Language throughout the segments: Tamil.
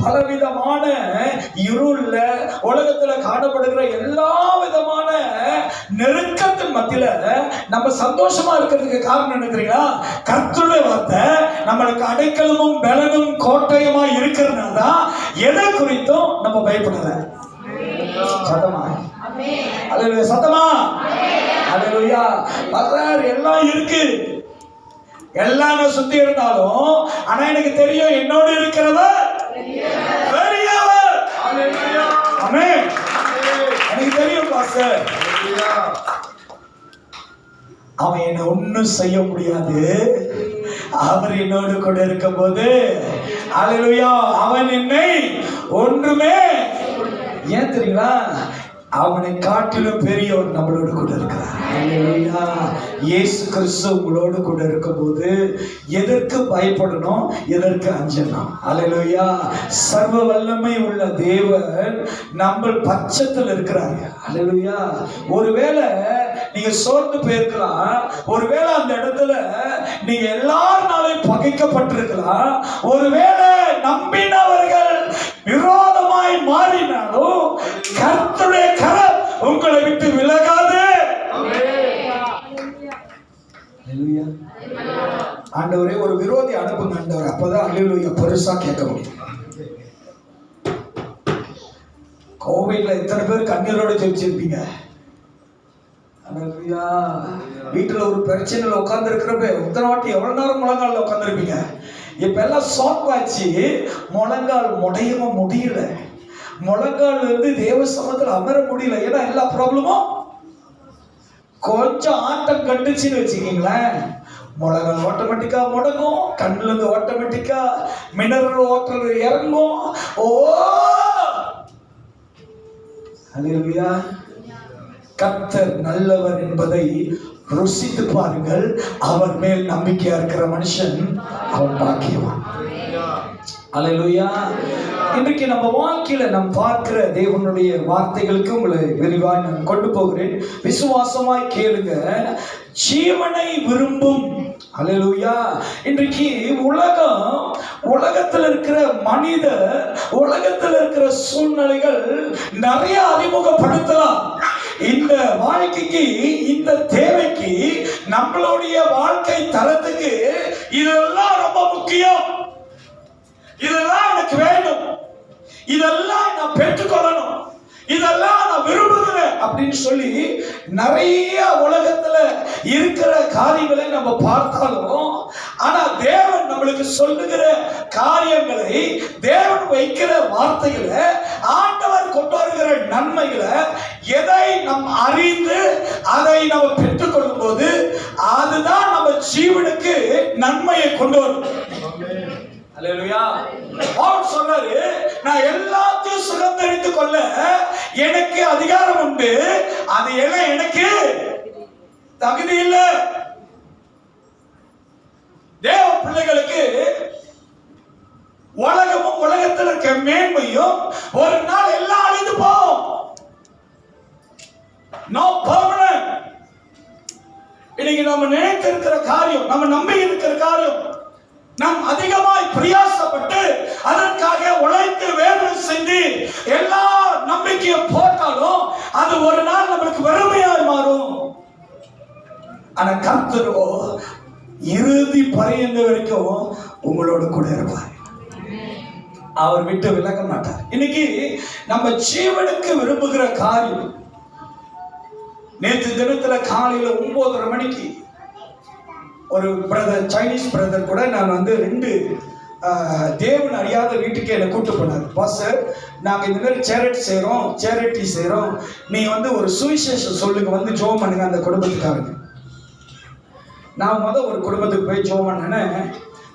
பலவிதமான இருள்ல உலகத்துல காணப்படுகிற எல்லா விதமான நெருக்கத்தின் மத்தியில நம்ம சந்தோஷமா இருக்கிறதுக்கு காரணம் என்ன தெரியுங்களா? கர்த்தருடைய வார்த்தை நம்மளுக்கு அடைக்கலமும் பலனும் கோட்டையுமா இருக்கிறதுனால தான் எதை குறித்தும் நம்ம பயப்படல. சத்தமா அல்லேலூயா, சத்தமா அல்லேலூயா. எல்லாம் இருக்கு, எல்லாம் நான் சுத்தி இருந்தாலும் ஆனா எனக்கு தெரியும் என்னோடு இருக்கிறவர் பெரியவர். ஆமென். எனக்கு தெரியும் பாஸ்டர், அவன் என்ன ஒன்னும் செய்ய முடியாது, அவர் என்னோடு கூட இருக்கும் போது அல்லேலூயா அவன் என்னை ஒன்றுமே. ஏன் தெரியுங்களா? அவனை காட்டிலும் பெரியவர் நம்மளோடு கூட இருக்கிறார். அல்லேலூயா. இயேசு கிறிஸ்து உங்களோடு கூட இருக்கும்போது எதற்கு பயப்படணும், எதற்கு அஞ்சணும்? அல்லேலூயா. சர்வ வல்லமை உள்ள தேவன் நம்ம பட்சத்தில் இருக்கிறாங்க. அல்லேலூயா. ஒருவேளை நீங்க சோர்ந்து போயிருக்கலாம், ஒருவேளை அந்த இடத்துல நீங்க எல்லாருனாலும் பகைக்கப்பட்டிருக்கலாம், ஒருவேளை நம்பினவர்கள் விரோதமாய் மாறினாலும் கர்த்தருடைய கரம் உங்களை விட்டு விலகாது. ஆண்டவரே ஒரு விரோதி அனுப்புங்க ஆண்டவர், அப்பதான் அல்லேலூயா பெருசா கேட்க முடியும். கோவிட்ல எத்தனை பேர் கண்ணீரோட ஜெபிச்சிருப்பீங்க? வீட்டுல ஒரு பிரச்சனையில உட்கார்ந்து இருக்கிறப்ப உத்தர வாட்டி எவ்வளவு நேரம் முழங்கால உட்கார்ந்து இருப்பீங்க. இப்ப எல்லாம் ஷார்ட் ஆச்சு, முழங்கால் முடையவும் முடியல, முழங்கால் இருந்து தேவ சமூகத்தில் அமர முடியல. ஏன்னா எல்லா ப்ராப்ளமும் கொஞ்சம் ஆட்டம் கட்டுச்சுன்னு வச்சுக்கீங்களேன், முழங்கால் ஆட்டோமேட்டிக்கா முடங்கும், கண்ணுல இருந்து ஆட்டோமேட்டிக்கா மினரல் வாட்டர் இறங்கும். ஓ அல்லேலூயா. கர்த்தர் நல்லவர் என்பதை ருசித்து பாருங்கள். அவர் மேல் நம்பிக்கையா இருக்கிற மனுஷன் அவன் பாக்கியவான். அல்லேலூயா. இன்றைக்கு நம்ம வாழ்க்கையில நாம் பார்க்கிற தேவனுடைய வார்த்தைகளுக்கு உங்களை விரிவாய் நான் கொண்டு போகிறேன். விசுவாசமாய் கேளுங்க. ஜீவனை விரும்பும். அல்லேலூயா. இன்றைக்கு உலகத்தில் இருக்கிற மனிதர், உலகத்தில் இருக்கிற சூழ்நிலைகள் நிறைய அறிமுகப்படுத்தலாம். இந்த வாழ்க்கைக்கு, இந்த தேவைக்கு, நம்மளுடைய வாழ்க்கை தரத்துக்கு இதெல்லாம் ரொம்ப முக்கியம், இதெல்லாம் எனக்கு வேணும், இதெல்லாம் நான் பெற்றுக்கொள்ளணும், இதெல்லாம் நான் விரும்புகிறேன் அப்படின்னு சொல்லி நிறைய உலகத்துல இருக்கிற காரியங்களை நம்ம பார்த்தாலும், ஆனா தேவன் நம்மளுக்கு சொல்லுகிற காரியங்களை, தேவன் வைக்கிற வார்த்தைகளை, ஆண்டவர் கொண்டு வருகிற நன்மைகளை, எதை நாம் அறிந்து அதை நம்ம பெற்றுக்கொள்ளும் போது அதுதான் நம்ம ஜீவனுக்கு நன்மையை கொண்டு வரும். அல்லேலூயா. பவுல் சொல்றாரு, நான் எல்லாத்தையும் சுதந்தரித்துக் கொள்ள எனக்கு அதிகாரம் உண்டு, அது எல்லாம் எனக்கு தகுதி இல்லை. தேவ பிள்ளைகளுக்கு உலகமும் உலகத்தில் இருக்க மேன்மையும் ஒரு நாள் எல்லாம் அழிந்து போகும். No permanent. இன்னைக்கு நம்ம நினைத்திருக்கிற காரியம், நம்ம நம்பி இருக்கிற காரியம், நாம் அதிகமாய் பிரயாசப்பட்டு அதற்காக உழைத்து வேலை செஞ்சு எல்லா நம்பிக்கையும் போட்டாலும் அது ஒரு நாள் நம்மளுக்கு வெறுமையாய் மாறும். ஆனா கர்த்தரோ இறுதி பரியந்த வரைக்கும் உங்களோட கூட இருப்பார். அவர் விட்டு விலக மாட்டார். இன்னைக்கு நம்ம ஜீவனுக்கு விரும்புகிற காரியம், நேற்று தினத்துல காலையில 9:30 மணிக்கு ஒரு பிரதர், சைனீஸ் பிரதர் கூட நான் வந்து 2 தேவன் அறியாத வீட்டுக்கு என்னை கூட்டு போனார். பாஸ்டர், நாங்கள் இந்த மாதிரி சேரிட்டி செய்கிறோம், நீ வந்து ஒரு சுவிசேஷம் சொல்லுங்க, வந்து ஜோம் பண்ணுங்க அந்த குடும்பத்துக்காரங்க. நான் ஒரு குடும்பத்துக்கு போய் ஜோம் பண்ணேன்னு,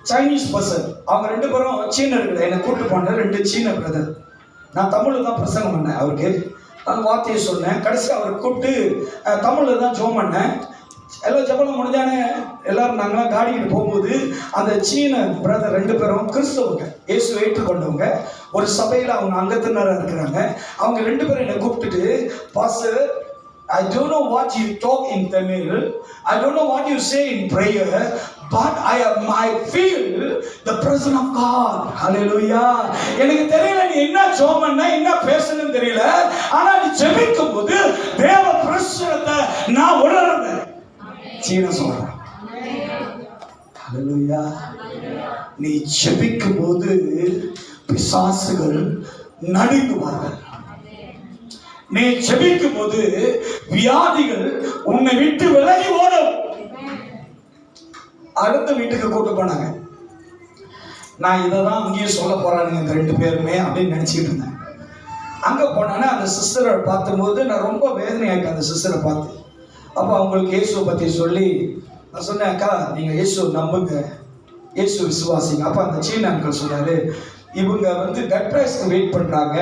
சைனீஸ் பர்சன், அவங்க 2 பேரும் சீனர்கள், என்னை கூட்டு போன 2 சீன பிரதர். நான் தமிழில் தான் பிரசங்கம் பண்ணேன், அவருக்கு அந்த வார்த்தையை சொன்னேன். கடைசி அவரை கூப்பிட்டு தமிழில் தான் ஜோம் பண்ணேன். எல்லாம் ஜபலம் முடிஞ்சானே, எல்லாரும் நாங்களாம் காடிக்கிட்டு போகும்போது அந்த சீன பிரதர் 2 பேரும் கிறிஸ்தவங்க, இயேசுவை ஏற்றுக்கொண்டவங்க, ஒரு சபையில் அவங்க அங்கத்தினராக இருக்கிறாங்க. அவங்க 2 பேரும் என்னை கூப்பிட்டுட்டு, pastor, I don't know what you talk in Tamil, I don't know what you say in prayer, but I feel the presence of God. Hallelujah. எனக்கு தெரியல நீ என்ன ஜெபம் பண்ண என்ன பேசணும்னு தெரியல, ஆனா நீ ஜெபிக்கும் போது தேவ பிரசன்னத்தை நான் உணர்றேன். சீன சொல்றேன். ஹalleluya. நீ ஜெபிக்கும் போது பிசாசுகள் நடுங்குவார்கள். நீ ஜெபிக்கும் போது வியாதிகள் உன்னை விட்டு விலகி ஓடும். அடுத்த வீட்டுக்கு கூட்டு போனாங்க. நான் இதை தான் அங்கேயும் சொல்ல போறானுங்க இந்த 2 பேருமே அப்படின்னு நினைச்சிட்டு இருந்தேன். அங்க போனானே அந்த சிஸ்டரை பார்க்கும்போது நான் ரொம்ப வேதனையாயிட்டேன் அந்த சிஸ்டரை பார்த்து. அப்போ அவங்களுக்கு இயேசுவை பற்றி சொல்லி நான் சொன்னேன், அக்கா நீங்கள் இயேசு நம்புங்க, இயேசு விசுவாசிங்க. அப்போ அந்த சீன அங்கிள் சொன்னாரு, இவங்க வந்து பெட்ரைஸ்க்கு வெயிட் பண்ணுறாங்க,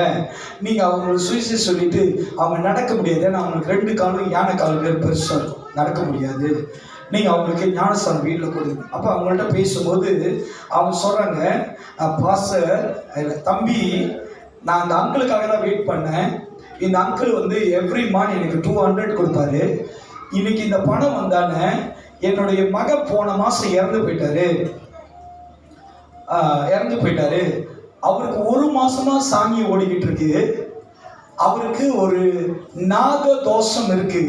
நீங்கள் அவங்களுக்கு சுவிசேஷம் சொல்லிட்டு அவங்க நடக்க முடியாது, ஏன்னா அவங்களுக்கு 2 காலும் யானை கால் பேர் பெருசாக இருக்கும், நடக்க முடியாது, நீங்கள் அவங்களுக்கு ஞானஸ்தானம் வீட்டில் கொடுங்க. அப்போ அவங்கள்ட்ட பேசும்போது அவங்க சொல்கிறாங்க, பாஸ்டர் தம்பி நான் அந்த அங்கிளுக்காக தான் வெயிட் பண்ணேன், இந்த அங்கிள் வந்து எவ்ரி மந்த் எனக்கு 200 கொடுப்பாரு, இன்னைக்கு இந்த பணம் வந்தானே என்னுடைய மகன் போன மாதம் இறந்து போயிட்டாரு. அவருக்கு 1 மாசமா சாங்கி ஓடிக்கிட்டு இருக்கு. அவருக்கு ஒரு நாக தோஷம் இருக்கு.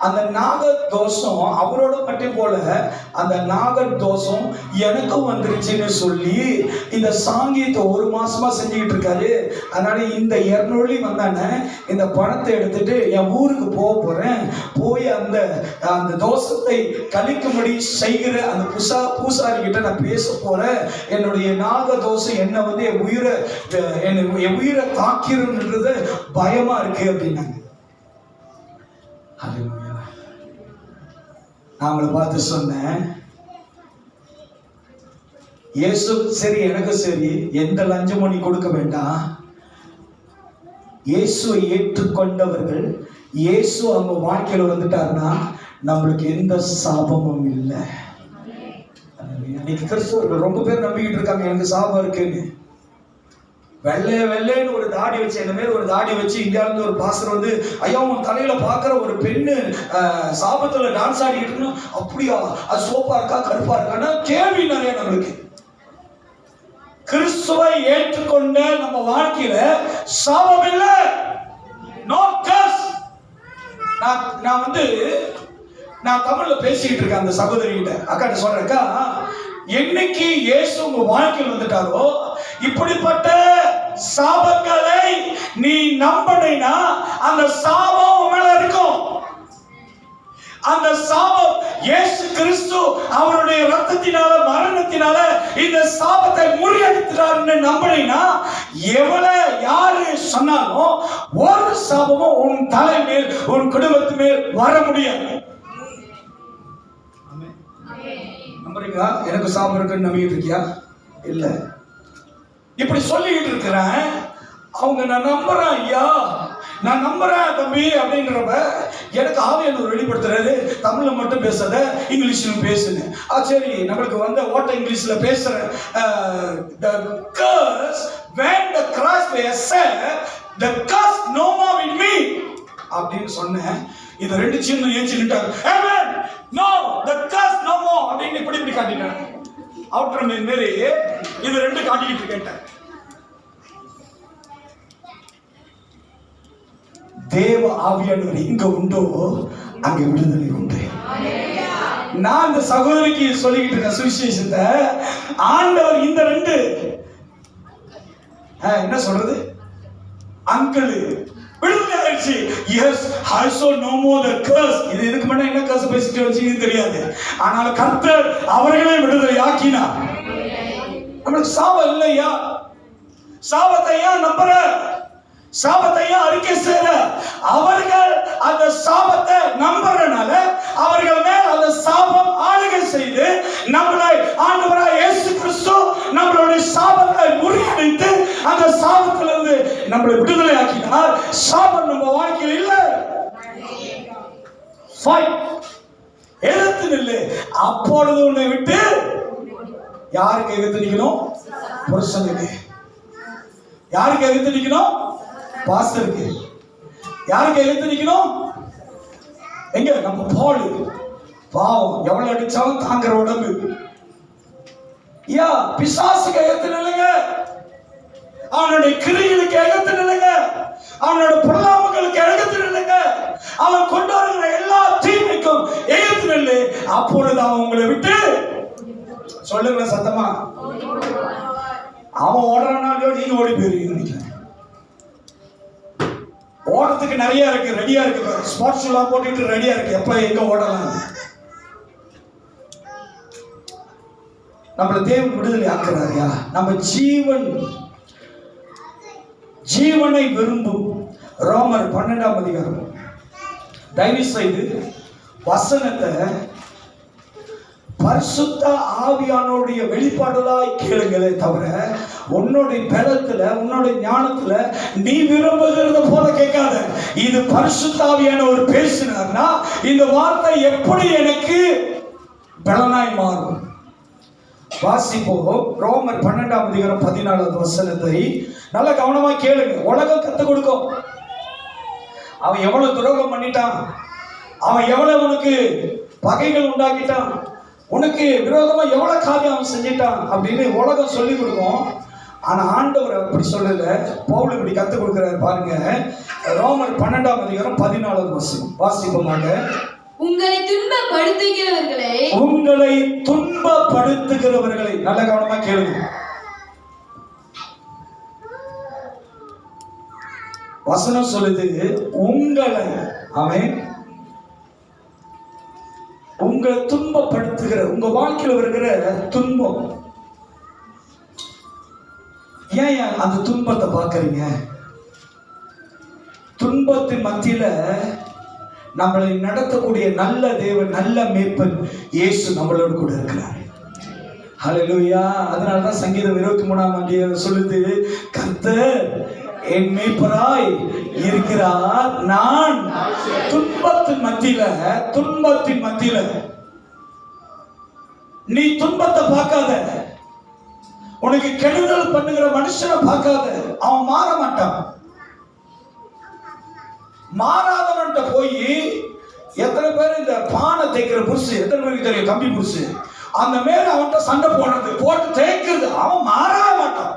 அந்த நாக தோஷம் அவரோட மட்டும் போல அந்த நாக தோஷம் எனக்கும் வந்துருச்சுன்னு சொல்லி இந்த சாங்கியத்தை 1 மாசமா செஞ்சுக்கிட்டு இருக்காரு. அதனால இந்த 200 வந்தானே இந்த பணத்தை எடுத்துட்டு என் ஊருக்கு போறேன், போய் அந்த தோஷத்தை கழிக்கும்படி செய்கிற அந்த பூசாரி கிட்ட நான் பேச போறேன், என்னுடைய நாக தோஷம் என்ன வந்து என் உயிரை தாக்கிருன்றது பயமா இருக்கு அப்படின்னாங்க. நான் அவங்களை பார்த்து சொன்னேன், இயேசு சரி எனக்கு சரி எந்த லஞ்சமும் நீ கொடுக்க வேண்டாம். இயேசுவை ஏற்றுக்கொண்டவர்கள் இயேசு அவங்க வாழ்க்கையில வந்துட்டாருன்னா நம்மளுக்கு எந்த சாபமும் இல்லை. இன்னைக்கு கிறிஸ்தவர்கள் ரொம்ப பேர் நம்பிக்கிட்டு இருக்காங்க எனக்கு சாபம் இருக்குன்னு. வெள்ளைன்னு ஒரு தாடி வச்சு, என்ன மேல ஒரு தாடி வச்சு இந்தியால இருந்து ஒரு பாஸ்டர் வந்து, ஐயா உன் தலையில பாக்குற ஒரு பெண்ணு சாபத்துல டான்ஸ் ஆடிக்கிட்டு இருக்கணும், அப்படியா அது சோப்பா இருக்கா கருப்பா இருக்கான்னு கேள்வி நிறைய நம்மளுக்கு. கிறிஸ்துவை ஏற்றுக்கொண்ட நம்ம வாழ்க்கையில சாபம் இல்லை, நோ கர்ஸ். நான் வந்து நான் தமிழ்ல பேசிக்கிட்டு இருக்கேன் அந்த சகோதரி கிட்ட, அக்கா சொல்றேன்க்கா, என்னைக்கு இயேசு உங்க வாழ்க்கையில் வந்துட்டாரோ இப்படிப்பட்ட சாபங்களை நீ நம்பினா அந்த சாபம் மேல இருக்கும். அந்த சாபம் இயேசு கிறிஸ்து அவருடைய இரத்தத்தினால மரணத்தினால இந்த சாபத்தை முறியடித்தார்னு நம்பினா யாரு சொன்னாலும் ஒரு சாபமும் உன் தலை மேல் உன் குடும்பத்து மேல் வர முடியாது. நம்புறீங்களா? எனக்கு சாபம் இருக்குன்னு நம்பிட்டு இருக்கியா? இல்ல. இப்படி சொல்லிக்கிட்டு இருக்கிறேன். அவங்க நான் நம்புறேன் ஐயா, நான் நம்புறேன் தம்பி அப்படின்றப்ப எனக்கு ஆவியானவர் வெளிப்படுத்துறாரு, தமிழ்ல மட்டும் பேசாத இங்கிலீஷ்ல பேசுங்க. சரி நம்மளுக்கு வந்து ஓட்ட இங்கிலீஷ்ல பேசுறேன். The curse when the Christ was said, the curse no more in me அப்படின்னு சொன்னேன். இது 2 சின்ன ஏஞ்சி நின்றாங்க. Amen. No, the curse no more அப்படின்னு இப்படி காட்டினாங்க. அவுட்டர் மேல் மேரி இது 2 காட்டிக்கிட்டு கேட்டேன். தேவ ஆவியானவர் எங்க உண்டோ அங்க விடுதலை உண்டு. நான் இந்த சகோதரிக்கு சொல்லிக்கிட்டு இருக்க சுவிசேஷத்தை ஆண்டவர் இந்த 2 என்ன சொல்றது அங்கிள் விடுதலை ஆயிடுச்சு. Yes also no more the curse. இது இதுக்கு முன்ன என்ன curse பேசிட்டு வச்சீங்கன்னு தெரியாது, ஆனால் கர்த்தர் அவர்களை விடுதலை ஆக்கினார். நம்மளுக்கு சாபம் இல்லையா? சாபத்தை ஏன் நம்புற? சாபத்தை ஏன் அறிக்கை செய்யற? அவர்கள் அந்த சாபத்தை நம்புறனால அவர்கள் மேல் அந்த சாபம் ஆளுகை செய்து நம்மளை ஆண்டவராய் இயேசு கிறிஸ்து நம்மளுடைய சாபத்தை முறியடித்து அந்த சாபத்திலிருந்து நம்மளை விடுதலை ஆக்கினார். சாபம் நம்ம வாழ்க்கையில் இல்லை. எதிர்த்து நில்லு. அப்பொழுது உன்னை விட்டு யாருக்கு எதிர்த்து நிக்கணும்? புருஷனுக்கு. யாருக்கு எதிர்த்து நிக்கணும்? பாஸ்டருக்கு. யாருக்கு எதிர்த்து நிக்கணும்? எங்க? நம்ம பால் பாவம், எவ்வளவு அடிச்சாலும் தாங்குற உடம்பு. பிசாசுக்கு எகத்து நில்லுங்க, அவனுடைய கிரியைகளுக்கு எகத்து நில்லுங்க, அவனோட பொருளாமங்களுக்கு எகத்து நில்லுங்க, அவன் கொண்டு வருகிற எல்லா தீமைக்கும் எகத்து நில்லு. அப்பொழுது அவன் உங்களை விட்டு, சொல்லுங்க சத்தமா, அவன் ஓடுறானாலையோ நீங்க ஓடி போயிருவீங்க. ஓடுறதுக்கு நிறைய இருக்கு, ரெடியா இருக்கு, ஸ்போர்ட்ஸ் எல்லாம் போட்டுட்டு ரெடியா இருக்கு, எப்ப எங்க ஓடலாம். நம்மள தேவன் விடுதலை ஆக்குறாரியா? நம்ம ஜீவனை விரும்பும் ரோமர் 12ஆம் அதிகாரம். தயவு செய்து வசனத்தை பரிசுத்த ஆவியானோடைய வெளிப்பாடுதாய் கேளுங்களே தவிர உன்னுடைய பலத்துல உன்னுடைய ஞானத்துல நீ விரும்புகிறத போல கேட்காத. இது பரிசுத்த ஆவியானவர் பேசினார்னா இந்த வார்த்தை எப்படி எனக்கு பலனாய் மாறும்? வாசிப்போம் ரோமர் 12ஆம் அதிகாரம் 14வது வசனத்தை நல்ல கவனமா கேளுங்க. உலகம் கத்து கொடுக்கும், அவன் எவ்வளவு துரோகம் பண்ணிட்டான், அவன் எவ்வளவு உனக்கு பகைகள் உண்டாக்கிட்டான், உனக்கு விரோதமா எவ்வளவு காரியம் அவன் செஞ்சிட்டான் அப்படின்னு உலகம் சொல்லி கொடுக்கும். ஆனா ஆண்டவர் அப்படி சொல்லல. பவுல் இப்படி கத்து கொடுக்கிறாரு பாருங்க. ரோமர் 12ஆம் அதிகாரம் 14வது வசனம் வாசிப்போமாக. உங்களை துன்பப்படுத்துகிறவர்களை நல்ல கவனமா கேளுங்க. வசனம் சொல்லுது உங்களை, அவன் உங்களை துன்பப்படுத்துகிற, உங்க வாழ்க்கையில் வருகிற துன்பம், ஏன் அந்த துன்பத்தை பார்க்கறீங்க? துன்பத்தின் மத்தியில நம்மளை நடத்தக்கூடிய நல்ல தேவன், நல்ல மேய்ப்பன் இயேசு நம்மளோடு கூட இருக்கிறார். ஹல்லேலூயா. அதனாலதான் சங்கீதம் 23ஆம் அதிகாரம் சொல்லுது, கர்த்தர் என் மேய்ப்பராய் இருக்கிறார், நான் துன்பத்தின் மத்தியில நீ துன்பத்தை பார்க்காத, உனக்கு கெடுதல் பண்ணுகிற மனுஷனை பார்க்காத. அவன் மாற மாட்டான். மாறாதவன்ட்ட போய் எத்தனை பேர் இந்த பானை தேய்க்கிற புருஷு, எத்தனை பேருக்கு தெரியும் கம்பி புருஷு, அந்த மேல அவன்கிட்ட சண்டை போடுறது, போட்டு தேய்க்கிறது, அவன் மாறவே மாட்டான்.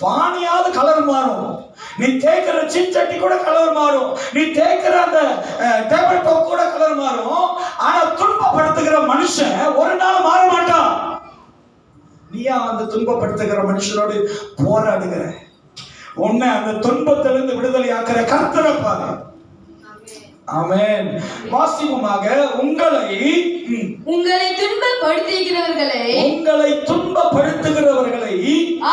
பானையாவது கலர் மாறும், நீ தேய்க்கிற சின்சட்டி கூட கலர் மாறும், நீ தேய்க்கிற அந்த டேபிள் டாப் கூட கலர் மாறும். ஆனா துன்பப்படுத்துகிற மனுஷன் ஒரு நாள் மாற மாட்டான். நீயா அந்த துன்பப்படுத்துகிற மனுஷனோடு போராடுகிற, உன்னை அந்த துன்பத்திலிருந்து விடுதலை ஆக்கிற கர்த்தரை பாரு. ஆமென். வாசிப்போமாக. உங்களை துன்பப்படுத்துகிறவர்களை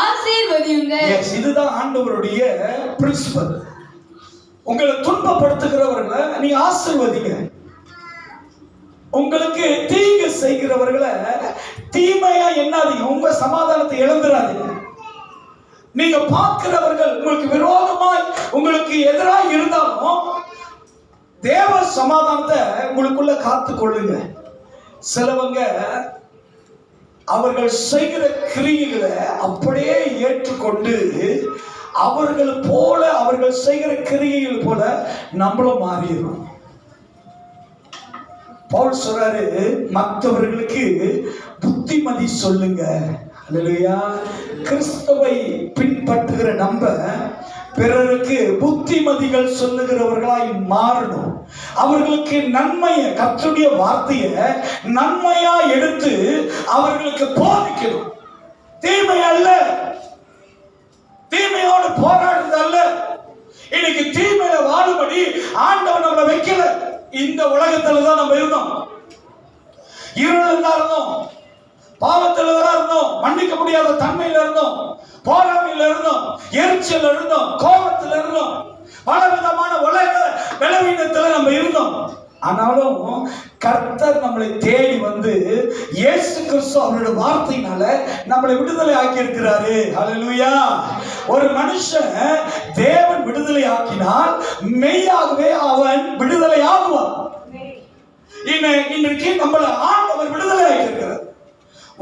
ஆசீர்வதியுங்கள். இதுதான் ஆண்டவருடைய பிரின்சிபல். உங்களை துன்பப்படுத்துகிறவர்களை நீ ஆசீர்வதிங்க. உங்களுக்கு தீங்கு செய்கிறவர்களை தீமையா எண்ணாதீங்க, உங்க சமாதானத்தை இழந்துடாதீங்க. நீங்க பார்க்கிறவர்கள் உங்களுக்கு விரோதமாய் உங்களுக்கு எதிராக இருந்தாலும் தேவ சமாதானத்தை உங்களுக்குள்ள காத்து கொள்ளுங்க. சிலவங்க அவர்கள் செய்கிற கிரியைகளை அப்படியே ஏற்றுக்கொண்டு அவர்கள் போல, அவர்கள் செய்கிற கிரியைகள் போல நம்மளும் மாறிடுறோம். பவுல் சொல்றாரு, மற்றவர்களுக்கு புத்திமதி சொல்லுங்க. அல்லேலூயா. கிறிஸ்துவை பின்பற்றுகிற நம்ம பிறருக்கு புத்திமதிகள் சொல்லுகிறவர்களாய் மாறணும். அவர்களுக்கு நன்மையை, கர்த்தருடைய வார்த்தையை நன்மையா எடுத்து அவர்களுக்கு போதிக்கணும். தீமை அல்ல, தீமையோடு போராடுறது அல்ல. இன்னைக்கு தீமையில வாழும்படி ஆண்டவன் நம்மளை வைக்கல. இந்த உலகத்துல தான் நம்ம இருந்தோம், இருள் தான் இருந்தோம், பாவத்தில் இருந்தோம், மன்னிக்க முடியாத தன்மையில இருந்தோம், போராமையில இருந்தோம், எரிச்சல் இருந்தோம், கோபத்தில் இருந்தோம், பல விதமான உலக பலவீனத்துல நம்ம இருந்தோம். ஆனாலும் கர்த்தர் நம்மளை தேடி வந்து இயேசு கிறிஸ்து அவருடைய வார்த்தையினால நம்மளை விடுதலை ஆக்கி இருக்கிறாரு. ஹல்லேலூயா. ஒரு மனுஷன் தேவன் விடுதலை ஆக்கினால் மெய்யாகவே அவன் விடுதலை ஆகுவான். இன்றைக்கு நம்மளை ஆண்டவர் விடுதலை ஆக்கி இருக்கிறார்.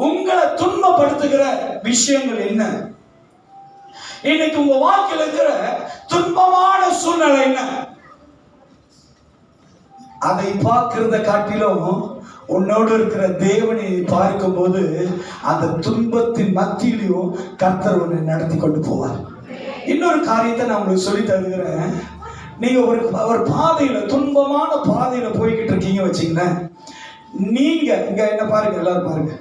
உங்களை துன்பப்படுத்துகிற விஷயங்கள் என்ன? இன்னைக்கு உங்க வாழ்க்கையில் இருக்கிற துன்பமான சூழ்நிலை என்ன? அதை பார்க்கிறத காட்டிலும் உன்னோடு இருக்கிற தேவனை பார்க்கும்போது அந்த துன்பத்தின் மத்தியிலையும் கர்த்தர் உன்னை நடத்தி கொண்டு போவார். இன்னொரு காரியத்தை நான் உங்களுக்கு சொல்லி தருகிறேன். நீங்க ஒரு பாதையில, துன்பமான பாதையில போய்கிட்டு இருக்கீங்க வச்சுங்களேன். நீங்க இங்க என்ன பாருங்க, எல்லாரும் பாருங்க.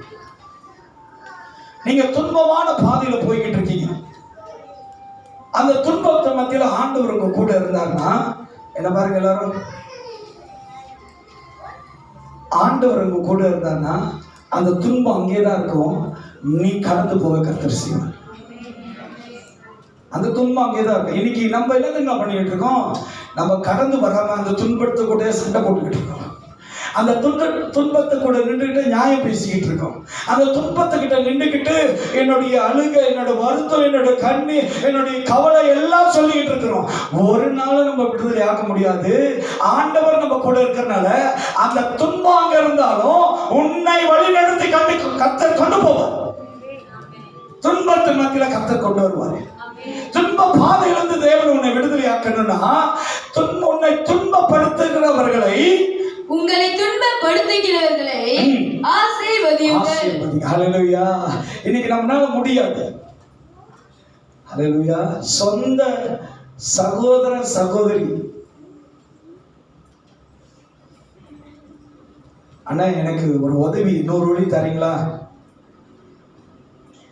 நீங்க துன்பமான பாதையில போய்கிட்டு இருக்கீங்க. அந்த துன்பத்தை மத்தியில ஆண்டவர் உங்க கூட இருந்தாருன்னா, என்ன பாருங்க எல்லாரும், ஆண்டவர் உங்க கூட இருந்தாருன்னா அந்த துன்பம் அங்கேதான் இருக்கும். நீ கடந்து போக கர்த்தர் செய்வார். அந்த துன்பம் அங்கேதான் இருக்கும். இன்னைக்கு நம்ம என்ன பண்ணிட்டு இருக்கோம்? நம்ம கடந்து வராம அந்த துன்பத்தை கூட சண்டை போட்டுக்கிட்டு இருக்கோம். அந்த துன்பத்தை கூட நின்றுக்கிட்டு நியாயம் பேசிக்கிட்டு இருக்கோம். அந்த துன்பத்துக்கிட்ட நின்றுக்கிட்டு என்னுடைய அழுகை, என்னோட வருத்தம், என்னோட கண்ணீர், என்னுடைய கவலை எல்லாம் சொல்லிக்கிட்டு இருக்கிறோம். ஒரு நாள் நம்ம விடுதலை ஆக்க முடியாது. ஆண்டவர் நம்ம கூட இருக்கிறனால அந்த துன்பம் அங்க இருந்தாலும் உன்னை வழி நடத்தி கர்த்தர் கொண்டு போவார். துன்பத்தின் மத்தியில கர்த்தர் கொண்டு வருவாரு. துன்ப பாதையிலிருந்து தேவன் உன்னை விடுதலை ஆக்கணும்னா உன்னை துன்பப்படுத்துகிறவர்களை, உங்களை துன்பப்படுத்துகிறவர்களை ஆசீர்வதியுங்கள். ஹல்லேலூயா. இன்னைக்கு நம்மளால முடியாது. ஹல்லேலூயா. சொந்த சகோதர சகோதரி, அண்ணா எனக்கு ஒரு உதவி, 100 வழி தரீங்களா?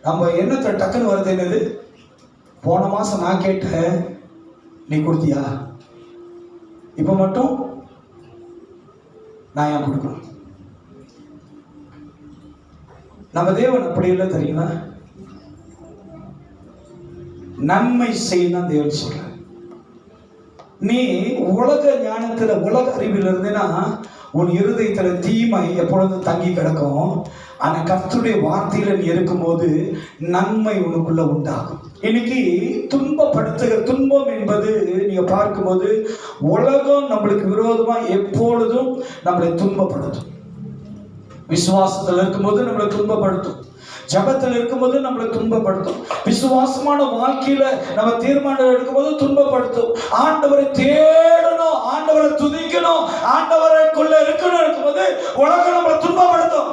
நம்ம என்னத்தை டக்குன்னு வருது, என்னது, போன மாசம் நான் கேட்டேன் நீ கொடுத்தியா, இப்ப மட்டும் நான் ஏன் கொடுக்கணும்? நம்ம தேவன் அப்படி இல்லை தெரியுங்களா? நன்மை செய்யணும் தேவன் சொல்ற. நீ உலக ஞானத்துல, உலக அறிவில் இருந்தேன்னா உன் இருதயத்துல தீமை எப்பொழுதும் தங்கி கிடக்கும். ஆனா கர்த்தருடைய வார்த்தையில நீ இருக்கும்போது நன்மை உனக்குள்ள உண்டாகும். இன்னைக்கு துன்பம் என்பது நீங்க பார்க்கும்போது உலகம் நம்மளுக்கு விரோதமா எப்பொழுதும் நம்மளை துன்பப்படுத்தும். விசுவாசத்தில் இருக்கும்போது நம்மளை துன்பப்படுத்தும், ஜபத்தில் இருக்கும்போது நம்மளை துன்பப்படுத்தும், விசுவாசமான வாழ்க்கையில நம்ம தீர்மானம் எடுக்கும்போது துன்பப்படுத்தும். ஆண்டவரை தேடணும், ஆண்டவரை துதிக்கணும், ஆண்டவரைக்குள்ள இருக்கணும் இருக்கும்போது உலகம் நம்மளை துன்பப்படுத்தும்.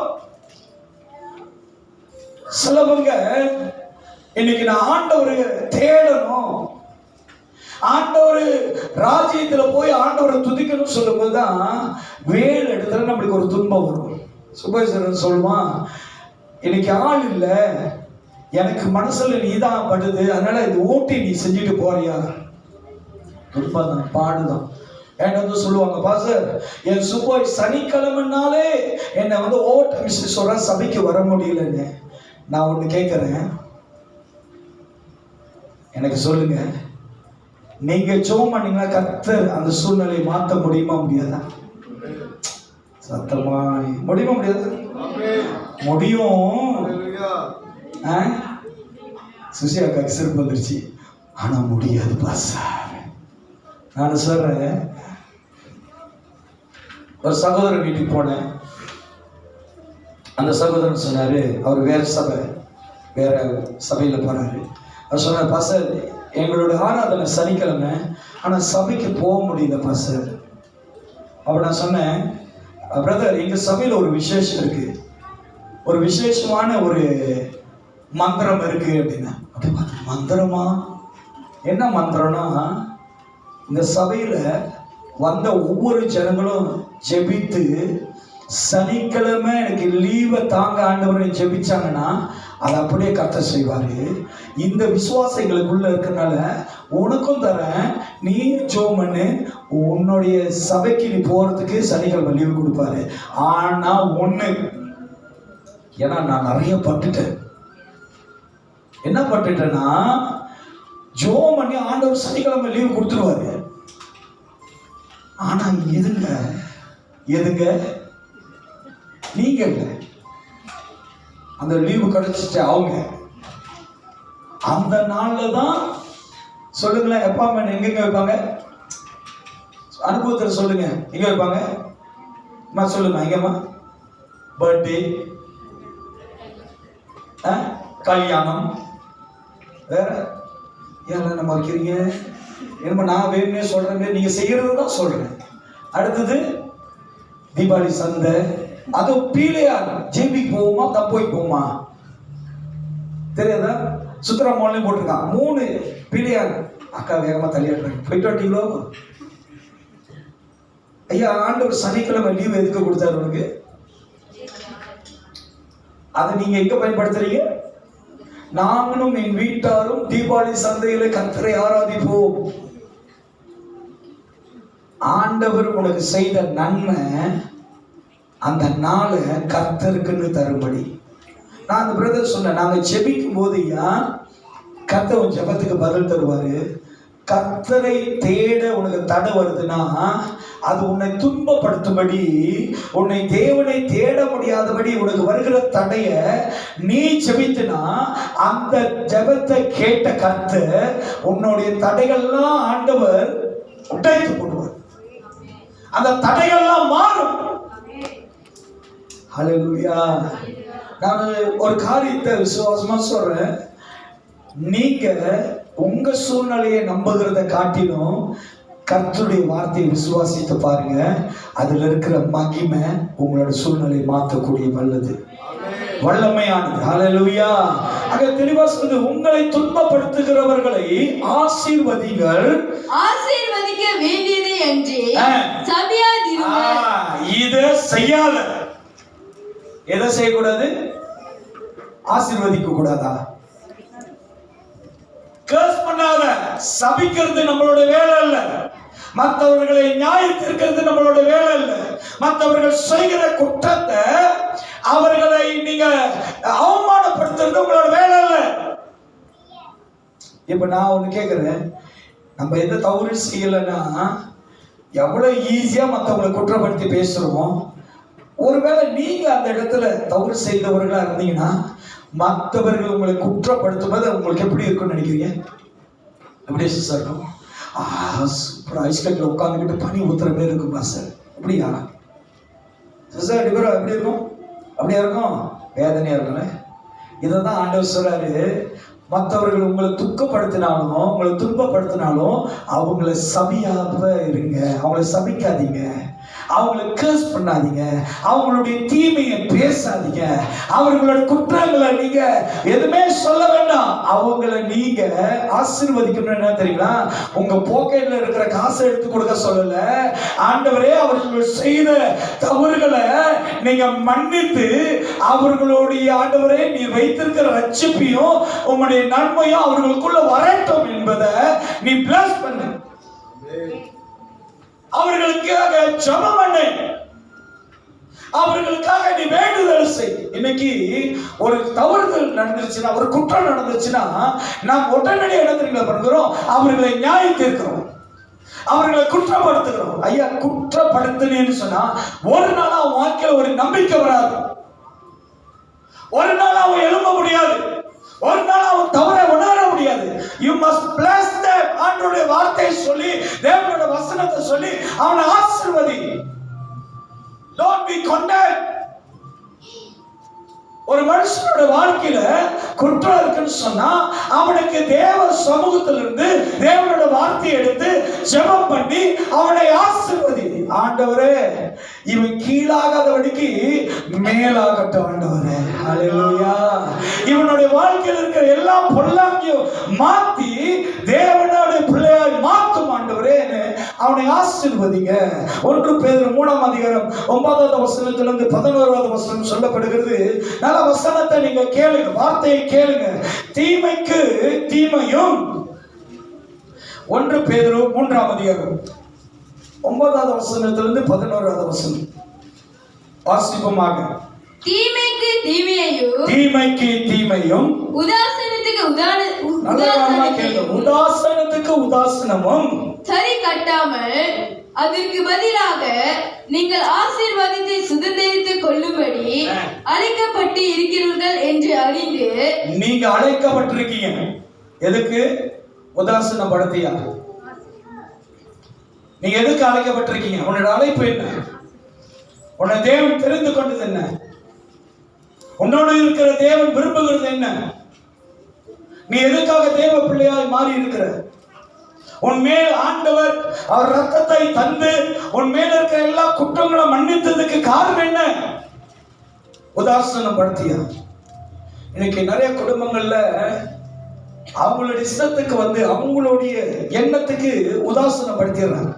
சிலவங்க இன்னைக்கு நான் ஆண்டவரை தேடணும், ஆண்டவர் ராஜ்யத்துல போய் ஆண்டவரை துதிக்கணும் சொல்லும் போதுதான் வேலை இடத்துல நம்மளுக்கு ஒரு துன்பம் வரும். சுபேஸ்வரன் சொல்லுவான், இன்னைக்கு ஆள் இல்லை, எனக்கு மனசுல நீதான் படுது, அதனால இது ஓட்டி நீ செஞ்சுட்டு போறியா? துன்பம் தான், பாடுதான். என்கிட்ட வந்து சொல்லுவாங்க, பாஸ்டர் என் சுபோய் சனிக்கிழமைனாலே என்னை வந்து ஓவர் டைம் சொல்ற, சபைக்கு வர முடியலன்னு. நான் ஒன்று கேட்குறேன், எனக்கு சொல்லுங்க, நீங்க ஜெபம் பண்ணீங்கன்னா கர்த்தர் அந்த சூழ்நிலையை மாற்ற முடியுமா முடியாதா? சத்தமா முடியுமா முடியாது? முடியும். சுசியாக்காக்கு சிரிப்பு வந்துருச்சு, ஆனா முடியாது பாஸ்டர். நான் சொல்றேன், ஒரு சகோதரர் வீட்டுக்கு போனேன். அந்த சகோதரன் சொன்னாரு, அவர் வேற சபையில போறாரு. அவர் சொன்னார், பாஸ்டர் எங்களோட ஆராதனை சனிக்கிழமை, ஆனா சபைக்கு போக முடியல பாஸ்டர். அப்ப நான் சொன்னேன், பிரதர் எங்க சபையில ஒரு விசேஷம் இருக்கு, ஒரு விசேஷமான ஒரு மந்திரம் இருக்கு அப்படின்னா. அப்படி பார்த்தா, மந்திரமா? என்ன மந்திரம்னா, இந்த சபையில வந்த ஒவ்வொரு ஜனங்களும் ஜெபித்து சனிக்கிழமை எனக்கு லீவை தாங்க ஆண்டவரை ஜெபிச்சாங்கன்னா அதை அப்படியே கர்த்தர் செய்வாரு. இந்த விசுவாசங்களுக்குள்ள இருக்கனால உனக்கும் தரேன், நீ ஜெபம் பண்ணு, உன்னுடைய சபைக்கு நீ போறதுக்கு சனிக்கிழமை லீவு கொடுப்பாரு. ஆனா ஒண்ணு, ஏன்னா நான் நிறைய பட்டுட்டேன். என்ன பட்டுட்டேன்னா, ஜெபம் பண்ணி ஆண்டவர் சனிக்கிழமை லீவு கொடுத்துருவாரு. ஆனா எதுங்க நீங்க இல்ல, அந்த லீவு கிடைச்சிட்டு அவங்க அந்த நாள்ல தான் சொல்லுங்களேன், அப்பாயின்மெண்ட் எங்கெங்க வைப்பாங்க? அனுபவத்தில் சொல்லுங்க, எங்க வைப்பாங்க? சொல்லுங்க, எங்கம்மா? பர்த்டே, கல்யாணம், வேற ஏன் நம்ம வைக்கிறீங்க? என்னமா நான் வேணுமே சொல்றேன், நீங்க செய்யறது தான் சொல்றேன். அடுத்தது தீபாவளி சந்தை, அது பீலையார் ஜேபிக்கு போகுமா தப்போய் போகுமா தெரியாதா? சுத்திரா மாலையும் போட்டிருக்கான் 3 பீலையார். அக்கா வேகமா தள்ளியாடுறாங்க. போயிட்டு வந்தீங்களோ? ஐயா, ஆண்டவர் சனிக்கிழமை லீவ் எதுக்கு கொடுத்தாரு உனக்கு? அதை நீங்க எங்க பயன்படுத்துறீங்க? நாங்களும் என் வீட்டாரும் தீபாவளி சந்தையில கர்த்தரை ஆராதிப்போம். ஆண்டவர் உனக்கு செய்த நன்மை அந்த நாளை கர்த்தருக்குன்னு தரும்படி. நான் அந்த பிரதர் சொன்னேன், நாங்க ஜெபிக்கும் போது கர்த்தர் உன் ஜெபத்துக்கு பதில் தருவாரு. கர்த்தரை தேட உனக்கு தடை வருதுன்னா அது உன்னை துன்பப்படுத்தும்படி, உன்னை தேவனை தேட முடியாதபடி உனக்கு வருகிற தடைய நீ ஜெபித்தினா அந்த ஜெபத்தை கேட்ட கர்த்தர் உன்னுடைய தடைகள்லாம் ஆண்டவர் உடைத்து போடுவார். அந்த தடைகள்லாம் மாறும். ஹல்லேலூயா. நான் ஒரு காரியத்தை விசுவாசமா சொல்றேன். நீங்க உங்க சூழ்நிலையை நம்புகிறத காட்டிலும் கர்த்தருடைய வார்த்தையை விசுவாசித்து பாருங்க. அதுல இருக்கிற மகிமை உங்களோட சூழ்நிலையை மாற்றக்கூடிய வல்லது, வல்லமையானது. ஹல்லேலூயா. அங்க தெளிவா சொல்லுது, உங்களை துன்பப்படுத்துகிறவர்களை ஆசீர்வதிங்கள், ஆசீர்வதிக்க வேண்டியதே அன்றி சபியாதிருங்கள். இதை செய்யாத. எதை செய்யக்கூடாது? ஆசீர்வதிக்க கூடாதா? கர்ஸ் பண்ணாத. சபிக்கிறது நம்மளோட வேலை இல்ல. மற்றவர்களை நியாயத்திற்கிறது நம்மளோட வேலை இல்ல. மற்றவர்கள் செய்கிற குற்றத்தை அவர்களை நீங்க அவமானப்படுத்துறது உங்களோட வேலை இல்ல. இப்ப நான் ஒண்ணு கேக்குறேன், நம்ம எந்த தவறு செய்யலைன்னா எவ்வளவு ஈஸியா மற்றவங்களை குற்றப்படுத்தி பேசுறோம். ஒருவேளை நீங்க அந்த இடத்துல தவறு செய்தவர்களா இருந்தீங்கன்னா மற்றவர்கள் உங்களை குற்றப்படுத்தும் போது உங்களுக்கு எப்படி இருக்கும்னு நினைக்கிறீங்க? எப்படி சார் இருக்கும்? சூப்பர் ஐஸ்கட்டில் உட்காந்துக்கிட்டு பனி ஊத்துற மாதிரி இருக்குமா சார்? அப்படியா சார்? எப்படி இருக்கும்? அப்படியா இருக்கும்? வேதனையா இருக்கும்ல. இதை தான் ஆண்டவர் சொல்றாரு, மற்றவர்கள் உங்களை துக்கப்படுத்தினாலும் உங்களை துன்பப்படுத்தினாலும் அவங்கள சபியாம இருங்க. அவங்கள சபிக்காதீங்க, அவங்களை கேர்ஸ் பண்ணாதீங்க, அவங்களுடைய தீமையை பேசாதீங்க, அவர்களோட குற்றங்களை நீங்க எதுவுமே சொல்ல வேண்டாம். அவங்களை நீங்க ஆசீர்வதிக்கணும். என்ன தெரியுங்களா? உங்க பாக்கெட்ல இருக்கிற காசை எடுத்து கொடுக்க சொல்லல. ஆண்டவரே, அவர்கள் செய்த தவறுகளை நீங்க மன்னித்து அவர்களுடைய ஆண்டவரே நீ வைத்திருக்கிற ரட்சிப்பையும் உங்களுடைய நன்மையும் அவர்களுக்குள்ள வரட்டும் என்பதை நீ பிளஸ் பண்ணு. அவர்களுக்காக ஜெபம் பண்ணு. அவர்களுக்காக நீ வேண்டுதல் செய். இன்னைக்கு ஒரு தவறுதல் நடந்துருச்சுன்னா, ஒரு குற்றம் நடந்துச்சுன்னா நாம் உடனடியாக என்ன தெரியுமா பண்ணுகிறோம்? அவர்களை நியாயம் தீர்க்கிறோம், அவர்களை குற்றப்படுத்துகிறோம். ஐயா, குற்றப்படுத்தினேன்னு சொன்னா ஒரு நாள் அவன் வாழ்க்கையில் ஒரு நம்பிக்கை வராது. ஒரு நாள் அவன் எழும்ப முடியாது. ஒரு நாள் அவன் தவறை உணர முடியாது. You must bless them. ஆண்டவருடைய வார்த்தையை சொல்லி, தேவனுடைய வசனத்தை சொல்லி அவனை ஆசீர்வதி. Don't be condemned. ஒரு மனுஷனோட வாழ்க்கையில குற்றம் இருக்குன்னு சொன்னா அவனுக்கு தேவ சமூகத்திலிருந்து தேவனோட வார்த்தையை எடுத்து ஜெபம் பண்ணி அவனை ஆசீர்வதி. ஆண்டவரே, இவன் கீழாகாதபடிக்கு மேலாகட்டும் ஆண்டவரே. ஹல்லேலூயா. இவனுடைய வாழ்க்கையில் இருக்கிற எல்லா பொல்லாங்கையும் மாத்தி தேவனோட பிள்ளையாய் மாற்றும் ஆண்டவரே. அவனை ஆசீர்வதிங்க. 1 பேதுரு 3ஆம் அதிகாரம் 9வது வசனத்திலிருந்து 11வது வசனம் சொல்லப்படுகிறது. நல்ல வசனத்தை நீங்க கேளுங்க, வார்த்தையை கேளுங்க. தீமைக்கு தீமையும். 1 பேதுரு 3ஆம் அதிகாரம் 9வது வசனத்திலிருந்து 11வது வசனம் வாசிப்போமாக. தீமைக்கு தீமையையும், தீமைக்கு தீமையும், உதாசீனத்துக்கு உதாசீனத்துக்கு உதாசீனமும் சரி கட்டாமல் அதற்கு பதிலாக நீங்கள் ஆசீர்வாதத்தை சுதந்திரித்துக் கொள்ளும்படி அழைக்கப்பட்டு இருக்கிறீர்கள் என்று அறிந்து. நீங்க அழைக்கப்பட்டிருக்கீங்க. எதுக்கு? உதாசீனப்படுத்தியா? நீங்க எதுக்கு அழைக்கப்பட்டிருக்கீங்க? உன்னோட அழைப்பு என்ன? உன்னை தேவன் தெரிந்து கொண்டது என்ன? உன்னோடு இருக்கிற தேவன் விரும்புகிறது என்ன? நீ எதுக்காக தேவ பிள்ளையாய் மாறி இருக்கிற? உன்மேல் ஆண்டவர் அவர் ரத்தத்தை தந்து உன்மேல் இருக்கிற எல்லா குற்றங்களும் மன்னித்ததுக்கு காரணம் என்ன? உதாசனப்படுத்தியா? இன்னைக்கு நிறைய குடும்பங்கள்ல அவங்களுடைய இஷ்டத்துக்கு அவங்களுடைய எண்ணத்துக்கு உதாசனப்படுத்திடுறாங்க.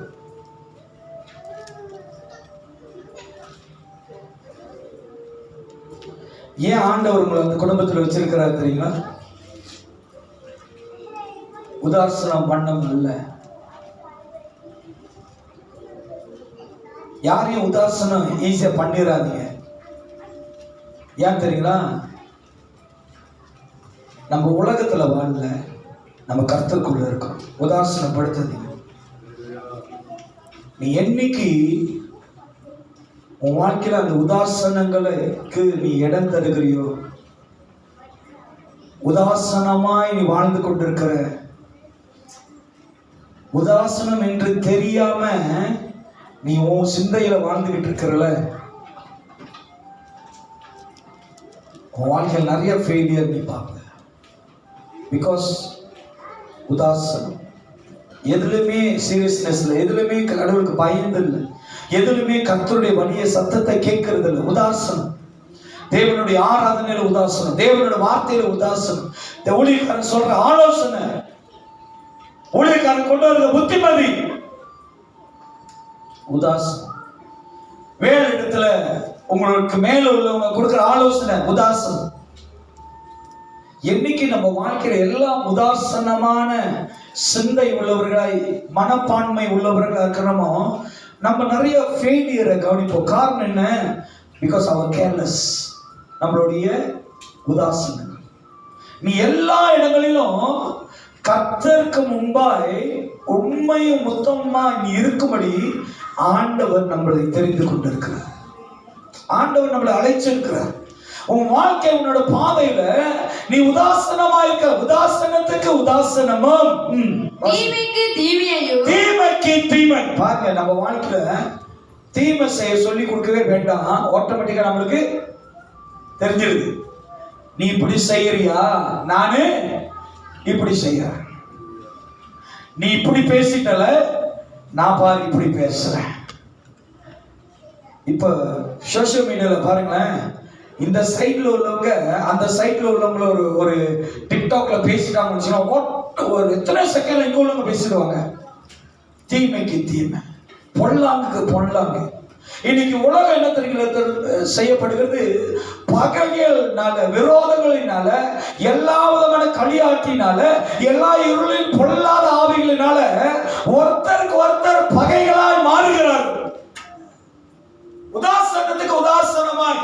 ஏன் ஆண்டவர் உங்களை அந்த குடும்பத்தில் வச்சிருக்கிறார் தெரியுமா? உதாசனம் பண்ணம் அல்ல. யாரையும் உதாசனம் ஈஸியா பண்ணிடாதீங்க. ஏன் தெரியுங்களா? நம்ம உலகத்துல வாழல, நம்ம கர்த்தருக்குள்ள இருக்கோம். உதாசனப்படுத்தாதீங்க. நீ என்னைக்கு உன் வாழ்க்கையில அந்த உதாசனங்களுக்கு நீ இடம் தருகிறியோ, உதாசனமாய் நீ வாழ்ந்து கொண்டிருக்கிற, உதாசனம் என்று தெரியாம நீ உன் சிந்தையில வாழ்ந்துகிட்டு இருக்கிறல, உன் வாழ்க்கையில் நிறைய ஃபெயிலியர் நீ பார்க்க. பிகாஸ் உதாசனம். எதுலையுமே சீரியஸ்னஸ் இல்லை, எதுலையுமே கடவுளுக்கு பயந்து இல்லை, எதுலையுமே கர்த்தருடைய வலிய சத்தத்தை கேட்கறது இல்லை. உதாசனம். தேவனுடைய ஆராதனையில உதாசனம், தேவனுடைய வார்த்தையில உதாசனம், ஊழியக்காரன் சொல்ற ஆலோசனை, ஊழியக்காரன் கொண்டு வர்ற புத்திமதி உதாசனம். வேலை இடத்துல உங்களுக்கு மேல உள்ளவங்க கொடுக்கிற ஆலோசனை உதாசனம். என்னைக்கு நம்ம வாழ்க்கையில எல்லாம் உதாசனமான சிந்தை உள்ளவர்களாய், மனப்பான்மை உள்ளவர்களா இருக்கிறோமோ, நம்ம நிறைய ஃபெயிலியரை கவனிப்போம். காரணம் என்ன? பிகாஸ் அவர் கேர்லெஸ். நம்மளுடைய உதாசனம். நீ எல்லா இடங்களிலும் கர்த்தருக்கு முன்பாய் உண்மையும் முத்தமா நீ இருக்கும்படி ஆண்டவர் நம்மளை தெரிந்து கொண்டிருக்கிறார். ஆண்டவர் நம்மளை அழைச்சிருக்கிறார். உன் வாழ்க்கை, உன்னோட பாதையில நீ உதாசனமா இருக்க. உதாசனத்துக்கு உதாசனமும் தீமைக்கு தீமையையும் தீமைக்கு தீமை. பாருங்க, நம்ம வாழ்க்கையில தீமை செய்ய சொல்லி கொடுக்கவே வேண்டாம். ஆட்டோமேட்டிக்கா நம்மளுக்கு தெரிஞ்சிருது. நீ இப்படி செய்யறியா, நானு இப்படி செய்யறேன். நீ இப்படி பேசிட்டல, நான் பாரு இப்படி பேசுறேன். இப்ப சோசியல் மீடியால பாருங்களேன், இந்த சைட்ல உள்ளவங்க அந்த சைட்ல உள்ளவங்கள ஒரு டிக்டாக்ல பேசிட்டாங்கன்னு வச்சுக்கோங்க, ஒரு எத்தனை செகண்ட்ல இங்க உள்ளவங்க பேசிடுவாங்க. தீமைக்கு தீமை, பொல்லாங்குக்கு பொல்லாங்கு. இன்னைக்கு உலகம் என்ன தெரிகிறது செய்யப்படுகிறது? பகையினால, விரோதங்களினால, எல்லா விதமான களியாட்டினால, எல்லா இருளின் பொல்லாத ஆவிகளினால ஒருத்தருக்கு ஒருத்தர் பகைகளாய் மாறுகிறார்கள். உதாசனத்துக்கு உதாசனமாய்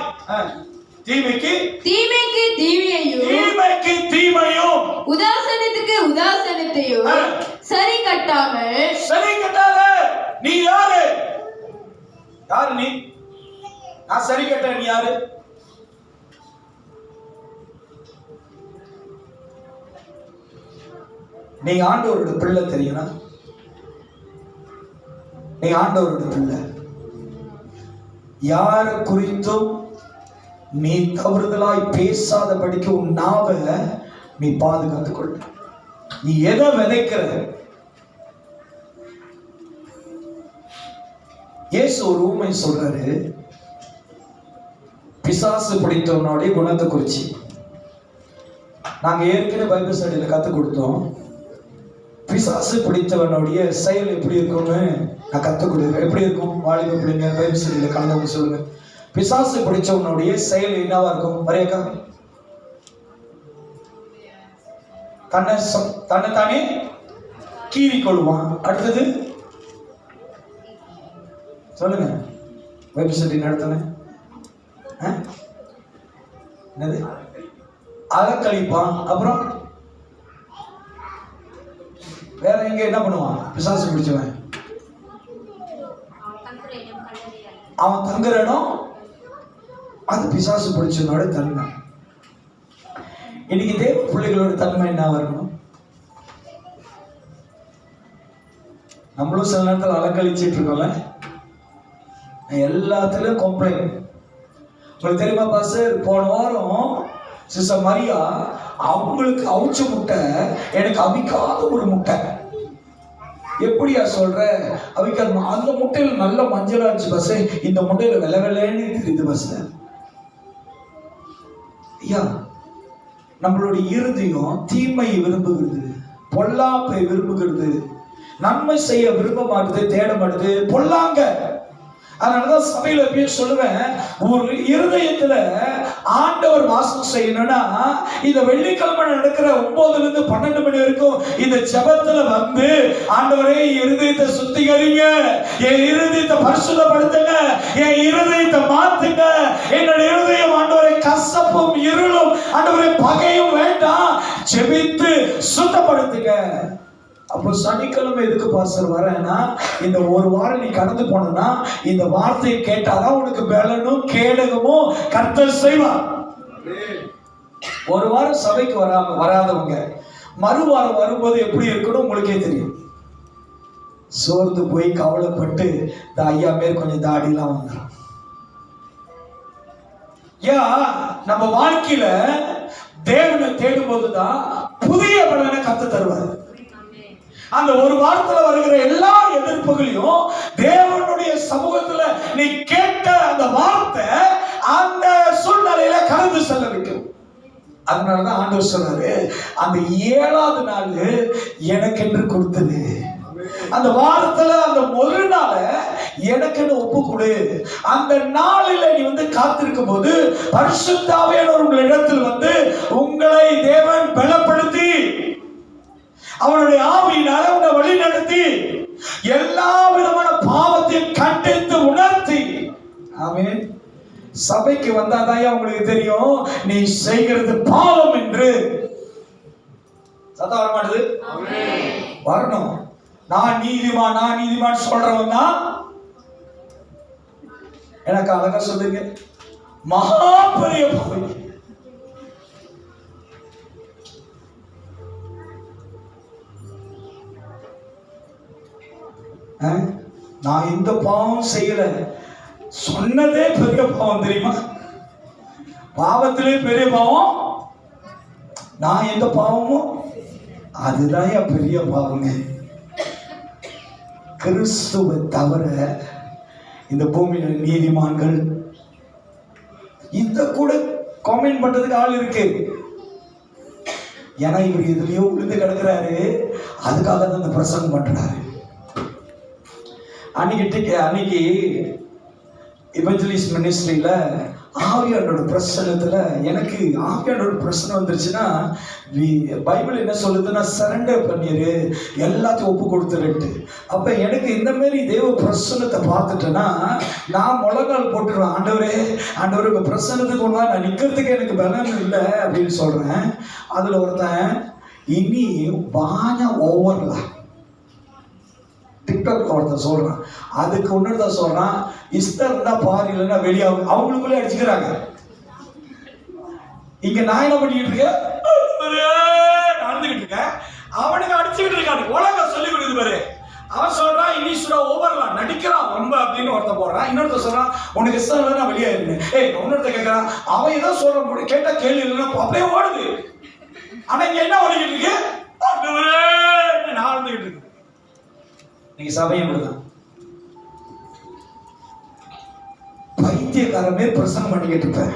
தீமைக்கு தீமைக்கு தீமையையும் தீமைக்கு தீமையும் உதாசனத்துக்கு உதாசனத்தையும் சரி கட்டாமல் சரி கட்டாத. நீ யாரு? யாரு நீ? நான் சரி கட்ட, நீ யாரு? நீங்க ஆண்டவரோட பிள்ளை தெரியுமா? நீங்க ஆண்டவரோட பிள்ளை. யார குறித்தும் நீ தவறுதலாய் பேசாதபடிக்கு உன் நாவை நீ பாதுகாத்துக் கொள்ள. நீ எதை விதைக்கிற? இயேசு ஒரு ஊமை சொல்றாரு, பிசாசு பிடித்தவனுடைய குணத்தை குறிச்சு. நாங்க ஏற்கனவே பைபிள் ஸ்டடியில கத்துக் கொடுத்தோம். பிசாசு பிடித்தவனுடைய செயல் எப்படி இருக்கும்னு நான் கத்துக் கொடுக்குறேன். எப்படி இருக்கும்? வாலிப பிள்ளைங்க பைபிள் ஸ்டடியில கலந்தவங்க சொல்லுங்க. பிசாசு பிடிச்சவனுடைய செயல் என்னவா இருக்கும்? மரியாக்கா, தன்னைத்தானே கீறி கொள்வான். அடுத்தது சொல்லுங்க. பைபிள் ஸ்டடி நடத்தின என்னது? அலக்கழிப்பான். அப்புறம் வேற எங்க என்ன பண்ணுவான்? பிசாசு பிடிச்சவன் அவன் தங்குற இடம் அது பிசாசு பிடிச்சவனோட தன்மை. இன்னைக்கு தேவ பிள்ளைகளோட தன்மை என்ன வரணும்? நம்மளும் சில நேரத்தில் அலக்கழிச்சிட்டு இருக்கோம்ல, எல்லாத்துலயும் கம்ப்ளைண்ட். உங்களுக்கு தெரியுமா பாஸ்டர், போன வாரம் சிஸ்டர் மரியா அவங்களுக்கு அவிச்ச முட்டை எனக்கு அவிக்காத ஒரு முட்டை. எப்படியா சொல்ற? அவிக்காத அந்த முட்டையில நல்ல மஞ்சளா இருந்துச்சு பஸ், இந்த முட்டையில வெள்ளை வெள்ளைன்னு தெரியுது பஸ். ஐயா, நம்மளுடைய இருதயம் தீமை விரும்புகிறது, பொல்லாப்பை விரும்புகிறது, நன்மை செய்ய விரும்ப மாட்டுது, தேட மாட்டுது, பொல்லாங்க. அதனாலதான் சபையில போய் சொல்லுவேன், ஒரு இருதயத்துல ஆண்டவர் வாசம் செய்யணும்னா இந்த வெள்ளிக்கிழமை நடக்கிற 9 to 12 மணி வரைக்கும் இந்த ஜெபத்துல வந்து, ஆண்டவரே இருதயத்தை சுத்திகரிங்க, என் இருதயத்தை பரிசுத்தப்படுத்துங்க, என் இருதயத்தை மாத்துங்க, என்னுடைய இருதயம் ஆண்டவரை கசப்பும் இருளும் ஆண்டவரை பகையும் வேண்டாம், ஜெபித்து சுத்தப்படுத்துங்க. அப்போ சனிக்கிழமை எதுக்கு பாஸ்டர் வரேன்னா, இந்த ஒரு வாரம் நீ கடந்து போனா இந்த வார்த்தையை கேட்டாதான் உனக்கு பலனும் கேடகமும் கர்த்தர் செய்வார். ஒரு வாரம் சபைக்கு வராதவங்க மறுவாரம் வரும்போது எப்படி இருக்கணும் உங்களுக்கே தெரியும். சோர்ந்து போய் கவலைப்பட்டு இந்த ஐயா பேர் கொஞ்சம் தாடிலாம் வந்துடும். நம்ம வாழ்க்கையில தேவனை தேடும் போதுதான் புதிய பலனை கத்து தருவார். அந்த ஒரு வாரத்துல வருகிற எல்லா எதிர்ப்புகளையும் தேவனுடைய சமூகத்துல நீ கேட்ட அந்த வார்த்தை அந்த சூழ்நிலையில கடந்து செல்ல வைக்கும். அதனாலதான் ஆண்டவர் சொன்னாரு, அந்த 7வது நாள் எனக்கென்று கொடுத்தது. அந்த வாரத்துல அந்த முதல் நாள எனக்குன்னு ஒப்பு கொடு. அந்த நாளில நீ வந்து காத்திருக்கும் போது பரிசுத்த ஆவியானவர் உங்கள் இடத்தில் வந்து உங்களை தேவன் பலப்படுத்தி அவனுடைய ஆவியினால உன்னை வழி நடத்தி எல்லா விதமான பாவத்தையும் கண்டித்து உணர்த்தி, ஆமென், சபைக்கு வந்தாதான் உங்களுக்கு தெரியும் நீ செய்கிறது பாவம் என்று. சத்தம் வர மாட்டுது? வரணும். நான் நீதிமான் சொல்றவன் தான். எனக்கு அழகா சொல்லுங்க, மகா பெரிய பாவம். நான் இந்த பாவம் செய்யல, சொன்னதே பெரிய பாவம் தெரியுமா? பாவத்திலே பெரிய பாவம் நான் எந்த பாவமும், அதுதான் என் பெரிய பாவங்க. கிறிஸ்துவை தவிர இந்த பூமியில நீதிமான்கள் இந்த கூட காமெண்ட் பண்றதுக்கு ஆள் இருக்கு. ஏன்னா இவர் எதுலயோ விழுந்து கிடக்குறாரு, அதுக்காக தான் இந்த பிரசங்கம் பண்றாரு. அன்னைக்கு இவஞ்சலிஸ்ட் மினிஸ்ட்ரியில ஆவியானோட பிரசனத்துல எனக்கு ஆவியானோட பிரச்சனை வந்துருச்சுன்னா, பைபிள் என்ன சொல்லுதுன்னா சரண்டர் பண்ணிரு, எல்லாத்தையும் ஒப்பு கொடுத்துருட்டு. அப்ப எனக்கு இந்த மாதிரி தேவ பிரசனத்தை பார்த்துட்டேன்னா நான் முழங்கால் போட்டுருவேன், ஆண்டவரே உங்க பிரசனத்துக்கு ஒன்றா நான் நிக்கிறதுக்கு எனக்கு பலன் இல்லை அப்படின்னு சொல்றேன். அதுல ஒருத்தன் இனி வான ஓவர்ல டிக்டாக் ஒருத்தன் சொல்றான், அதுக்கு இன்னொருத்தன் சொல்றான் இஸ்தர் தான் பாரு இல்லைன்னா வெளியாகும், அவங்களுக்குள்ளே அடிச்சுக்கிறாங்க. இங்க நான் என்ன பண்ணிட்டு இருக்கேன், நடந்துகிட்டு இருக்கேன், அவனுக்கு அடிச்சுக்கிட்டு இருக்கான். உலகம் சொல்லி கொடுக்குது பாரு. அவன் சொல்றான் இனிஷுடா ஓவர்லாம் நடிக்கிறான் ரொம்ப அப்படின்னு ஒருத்தன் போடுறான். இன்னொருத்த சொல்றான் உனக்கு இஷ்டம் இல்லைன்னா வெளியாயிருந்தேன். இன்னொருத்த கேட்கறான், அவன் ஏதோ சொல்ற கேட்டா கேள்வி இல்லைன்னா அப்படியே ஓடுது. ஆனா இங்க என்ன ஓடிக்கிட்டு இருக்கு, நான் நடந்துகிட்டு இருக்கு. நீங்க சபையும் விடுதான் பைத்தியக்காரமே பிரசங்கம் பண்ணிக்கிட்டு இருப்பேன்.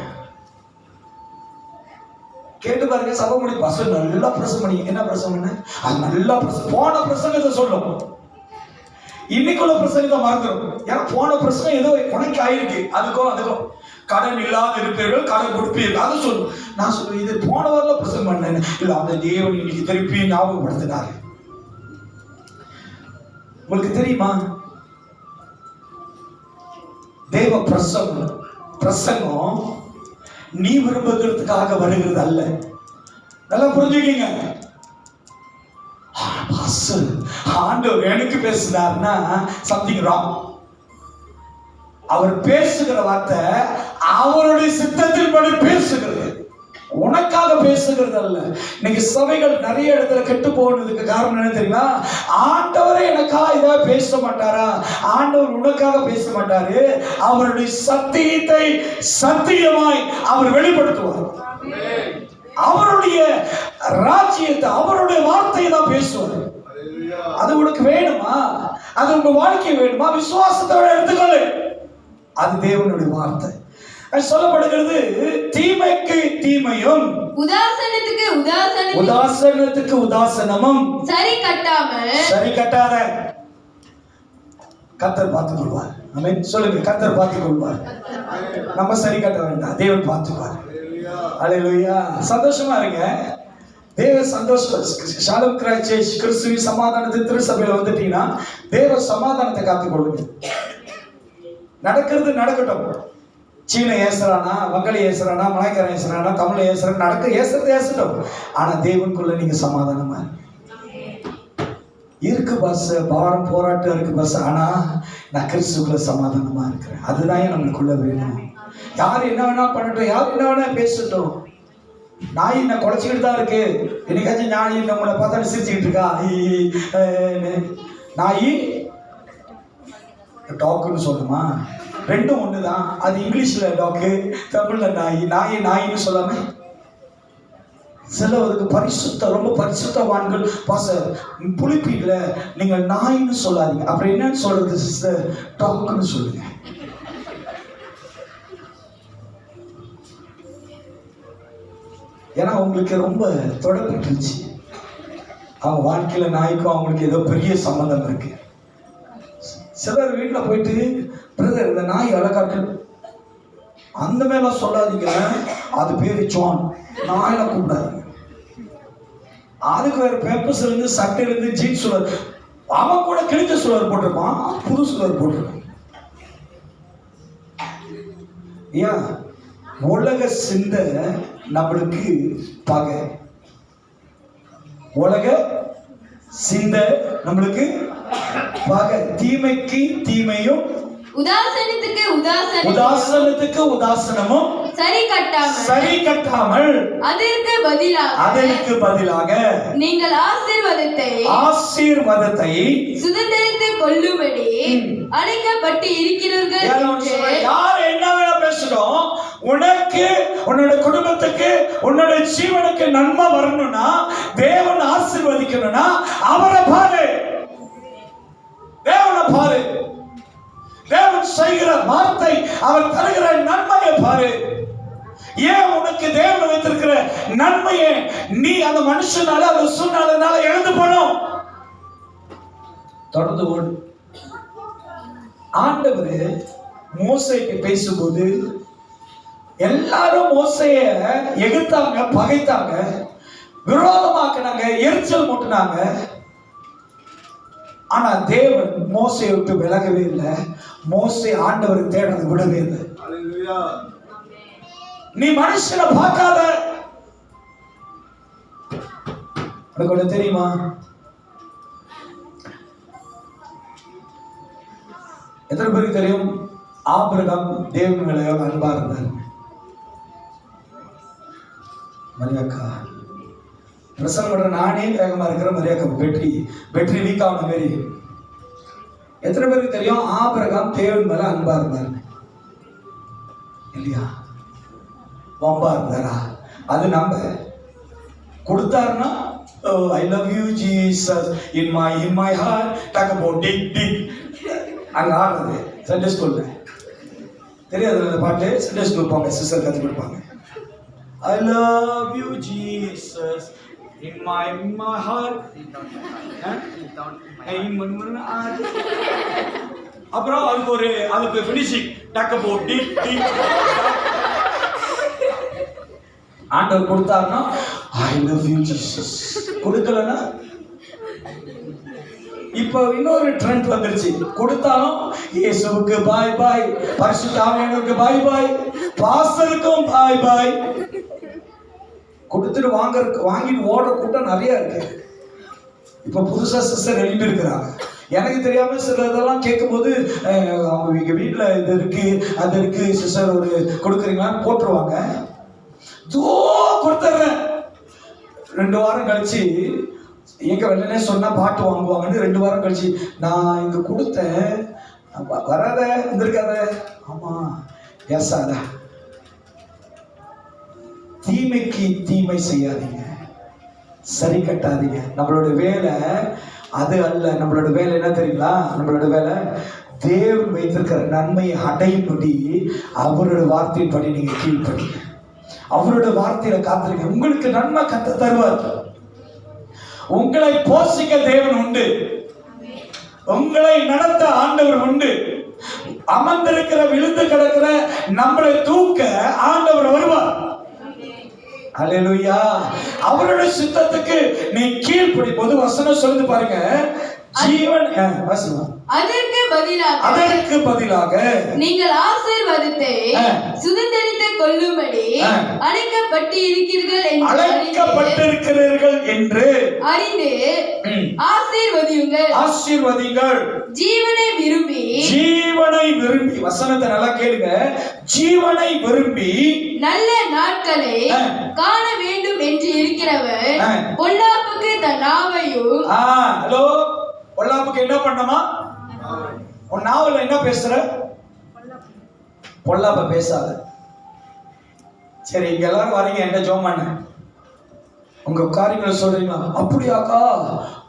கேட்டு பாருங்க, சபை முடி பசங்க நல்லா பிரசங்கம் பண்ணி என்ன பிரசங்கம் பண்ண, அது நல்லா பிரசங்கம் போன பிரசங்கத்தை சொல்லும், இன்னைக்குள்ள பிரசங்கத்தை மறந்துடும். ஏன்னா போன பிரசங்கம் ஏதோ உனக்கு ஆயிருக்கு, அதுக்கும் கடன் இல்லாத இருப்பீர்கள், கடன் கொடுப்பீர்கள், அதை சொல்லும். நான் சொல்லுவேன் இது போன வாரம் பிரசங்கம் பண்ணேன், இல்ல அந்த தேவன் இன்னைக்கு திருப்பி ஞாபகப்படுத்தினாரு. உங்களுக்கு தெரியுமா, தேவ பிரசங்கம் நீ விரும்புகிறதுக்காக வருகிறது அல்ல. நல்லா புரிஞ்சுக்கீங்க. ஆண்டவர் எனக்கு பேசுறாருன்னா சம்திங் ராங். அவர் பேசுகிற வார்த்தை அவருடைய சித்தத்தின் படி பேசுகிறது, உனக்காக பேசுகிறது அல்ல. இன்னைக்கு சபைகள் நிறைய இடத்துல கெட்டு போனதுக்கு காரணம் என்ன தெரியுமா, ஆண்டவரே எனக்காக இதாக பேச மாட்டாரா, ஆண்டவர் உனக்காக பேச மாட்டாரு, அவருடைய சத்தியத்தை சத்தியமாய் அவர் வெளிப்படுத்துவார். அவருடைய ராஜ்யத்தை அவருடைய வார்த்தையை தான் பேசுவார். அது உனக்கு வேணுமா, அது உங்க வாழ்க்கை வேணுமா, விசுவாசத்தோட எடுத்துக்கொள்ளு, அது தேவனுடைய வார்த்தை. அது சொல்லப்படுகிறது, தீமைக்கு தீமையும் உதாசனத்துக்கு உதாசனமும் சரி கட்டாமல். சரி கட்டாத. கர்த்தர் பார்த்துக் கொள்வார். ஆமென். சொல்லுங்க, கர்த்தர் பார்த்துக் கொள்வார். நம்ம சரி கட்ட வேண்டாம், தேவன் பார்த்துக்குவார். அல்லேலூயா. சந்தோஷமா இருங்க. தேவ சந்தோஷம். ஷாሎም கிரைஸ்ட் கிறிஸ்துவின் சமாதானத்தின் திருச்சபையில வந்துட்டீங்கன்னா தேவ சமாதானத்தை காத்துக்கொள்ளுங்க. நடக்கிறது நடக்கட்டும். சீன ஏசுறானா, வங்காளி ஏசுறானா, மலைக்காரன் ஏசுறானா, தமிழ் ஏசுறான், ஏசுறது ஏசட்டும். ஆனா தேவனுக்குள்ள நீங்க சமாதானமா இருக்கு. பஸ் பாரம் போராட்டம் இருக்கு பஸ், ஆனா நான் கிறிஸ்துக்குள்ள சமாதானமா இருக்கிறேன். அதுதான் நம்மளுக்குள்ள வேணும். யார் என்ன வேணா பண்ணட்டும், யார் என்ன வேணா பேசட்டும். நாய் என்ன குலைச்சிக்கிட்டு தான் இருக்கு. என்னைக்காச்சும் நாய் நம்மளை பார்த்தா சிரிச்சுக்கிட்டு இருக்கா? நாய் டாக்குன்னு சொல்லுமா? ரெண்டும் ஒண்ணுதான். அது இங்கிலீஷ்ல டாக்கு, தமிழ்ல நாய். நாயின்னு சொல்லாம சிலவருக்கு பரிசுத்த, ரொம்ப பரிசுத்தவான்கள் பாச புளிப்பீங்கள, நீங்க நாயின்னு சொல்லாதீங்க. அப்புறம் என்னன்னு சொல்றது சிஸ்டர்? டாக்குன்னு சொல்லுங்க. ஏன்னா அவங்களுக்கு ரொம்ப தொடப்பட்டுருச்சு. அவங்க வாழ்க்கையில நாய்க்கும் அவங்களுக்கு ஏதோ பெரிய சம்பந்தம் இருக்கு. சிலர் வீட்டில் போயிட்டு, பிரதர் இந்த நாய் அழகாட்டு அந்த மேல சொல்லாதீங்க, அது பேரு ஜான், நாயில கூப்பிடாதீங்க. அதுக்கு வேற பேப்பர்ஸ்ல இருந்து, சட்டையில இருந்து, ஜீன்ஸ் சுலர், அவன் கூட கிழிஞ்ச சுலர் போட்டிருப்பான், புது சுலர் போட்டிருப்பான். ஏன் உலக சிந்த நம்மளுக்கு பகை. உலக சிந்த நம்மளுக்கு பகை. தீமைக்கு தீமையும் உதாசனத்துக்கு உதாசனமும் சரி கட்டாமல் அதற்கு பதிலாக நீங்கள் ஆசீர்வாதத்தை சுதந்தரித்துக் கொள்ளும்படி அழைக்கப்பட்டு இருக்கிறீர்கள். யார் என்ன வேணா பேசணும், உனக்கு, உன்னோட குடும்பத்துக்கு, உன்னோட ஜீவனுக்கு நன்மை வரணும்னா, தேவன் ஆசீர்வதிக்கணும்னா அவரை பாரு, தேவனை பாரு. தேவன் செய்கிற வார்த்தை, அவர் தருகிற நன்மையை பாரு. ஏன் உனக்கு தேவன் வைத்திருக்கிற நன்மையை நீ அந்த மனுஷனால, அந்த சூழ்நிலைனால எழுந்து போனோம்? தொடர்ந்து ஓடு. ஆண்டவர் மோசேக்கு பேசும்போது எல்லாரும் மோசைய எதிர்த்தாங்க, பகைத்தாங்க, விரோதமாக்குனாங்க, எரிச்சல் மூட்டினாங்க. ஆனா தேவன் மோசையை விட்டு விலகவே இல்லை. மோசே ஆண்டவரை தேடதை விடவே இல்லை. நீ மனுஷனை பார்க்காத. கொஞ்சம் தெரியுமா, எத்தனை பேருக்கு தெரியும் ஆபிரகாம் தேவன் மேல அன்பா இருந்தார்? மரியாக்கா பிரசங்கம் பண்ற நானே வேகமா இருக்கிற மரியாக்கா வெற்றி வீக் ஆன மாரி. எத்தனை பேருக்கு தெரியும் ஆபிரகாம் தேவன் மேல அன்பா இருந்தார்? இல்லையா? வம்பா இருந்தாரா? அது நம்ம கொடுத்தாருன்னா, I love you Jesus in my heart, talk about dig அங்க ஆடுறது சண்டே ஸ்கூல்ல தெரியாது அந்த பாட்டு. சண்டே ஸ்கூல் போங்க, சிஸ்டர் கத்து கொடுப்பாங்க. I love you Jesus in my heart. அப்புறம் அதுக்கு ஃபினிஷிங் talk about dig. ஆண்டவர் கொடுத்தாருன்னா I love you Jesus. கொடுக்கலன்னா இப்போ இன்னொரு ட்ரெண்ட் வந்துருச்சு. கொடுத்தாலும் இயேசுவுக்கு பாய் பாய், பரிசுத்த ஆவியானவருக்கு பாய் பாய், பாஸ்டருக்கும் பாய் பாய். கொடுத்துட்டு வாங்கிட்டு ஓடுற கூட்டம் நிறைய இருக்கு. இப்ப புதுசா சிஸ்டர் எழுப்பி இருக்கிறாங்க. எனக்கு தெரியாம சில இதெல்லாம் கேட்கும்போது அவங்க எங்க வீட்டுல இது இருக்கு அது இருக்கு சிஸ்டர் ஒரு கொடுக்குறீங்களான்னு போட்டுருவாங்க. கொடுத்துட்றேன். 2 வாரம் கழிச்சு எங்க வெள்ளனே சொன்னா பாட்டு வாங்குவாங்கன்னு 2 வாரம் கழிச்சு நான் இங்க கொடுத்தேன், வராத இருந்திருக்காத. ஆமா ஏசாத. தீமைக்கு தீமை செய்யாதீங்க, சரி கட்டாதீங்க. நம்மளோட வேலை அது அல்ல. நம்மளோட வேலை என்ன தெரியுங்களா? நம்மளோட வேலை தேவன் வைத்திருக்கிற நன்மையை அடையும்படி அவருடைய வார்த்தையின்படி நீங்க கீழ்ப்படிங்க. அவருடைய வார்த்தையில காத்திருக்க. உங்களுக்கு நன்மை கத்த தருவார். உங்களை போஷிக்க தேவன் உண்டு. உங்களை நடத்த ஆண்டவர் உண்டு. அமர்ந்திருக்கிற விழுந்து கிடக்கிற நம்மளை தூக்க ஆண்டவர் வருவார். அல்லேலூயா. அவருடைய சித்தத்துக்கு நீ கீழ்ப்படி. போது வசனம் சொல்லுது பாருங்க, ஜீவன் அதற்கு பதிலாக நீங்கள் ஆசீர்வாதத்தை சுதந்தரித்துக் கொள்ளும்படி அழைக்கப்பட்டிருக்கிறீர்கள் என்று அறிந்து ஆசீர்வதியுங்கள். ஜீவனை விரும்பி வசனத்தை நல்லா கேளுங்க. ஜீவனை விரும்பி நல்ல நாட்களை காண வேண்டும் என்று இருக்கிறவர் பொல்லாப்புக்கு தன் நாவையும். ஹலோ, பொல்லாப்புக்கு என்ன பண்ணணுமா? உன் நாவல என்ன பேசுற? பொல்லாப்ப பேசாத. சரி, இங்க எல்லாரும் வரீங்க, என்ன ஜோம் பண்ண உங்க காரியங்களை சொல்றீங்களா? அப்படியாக்கா,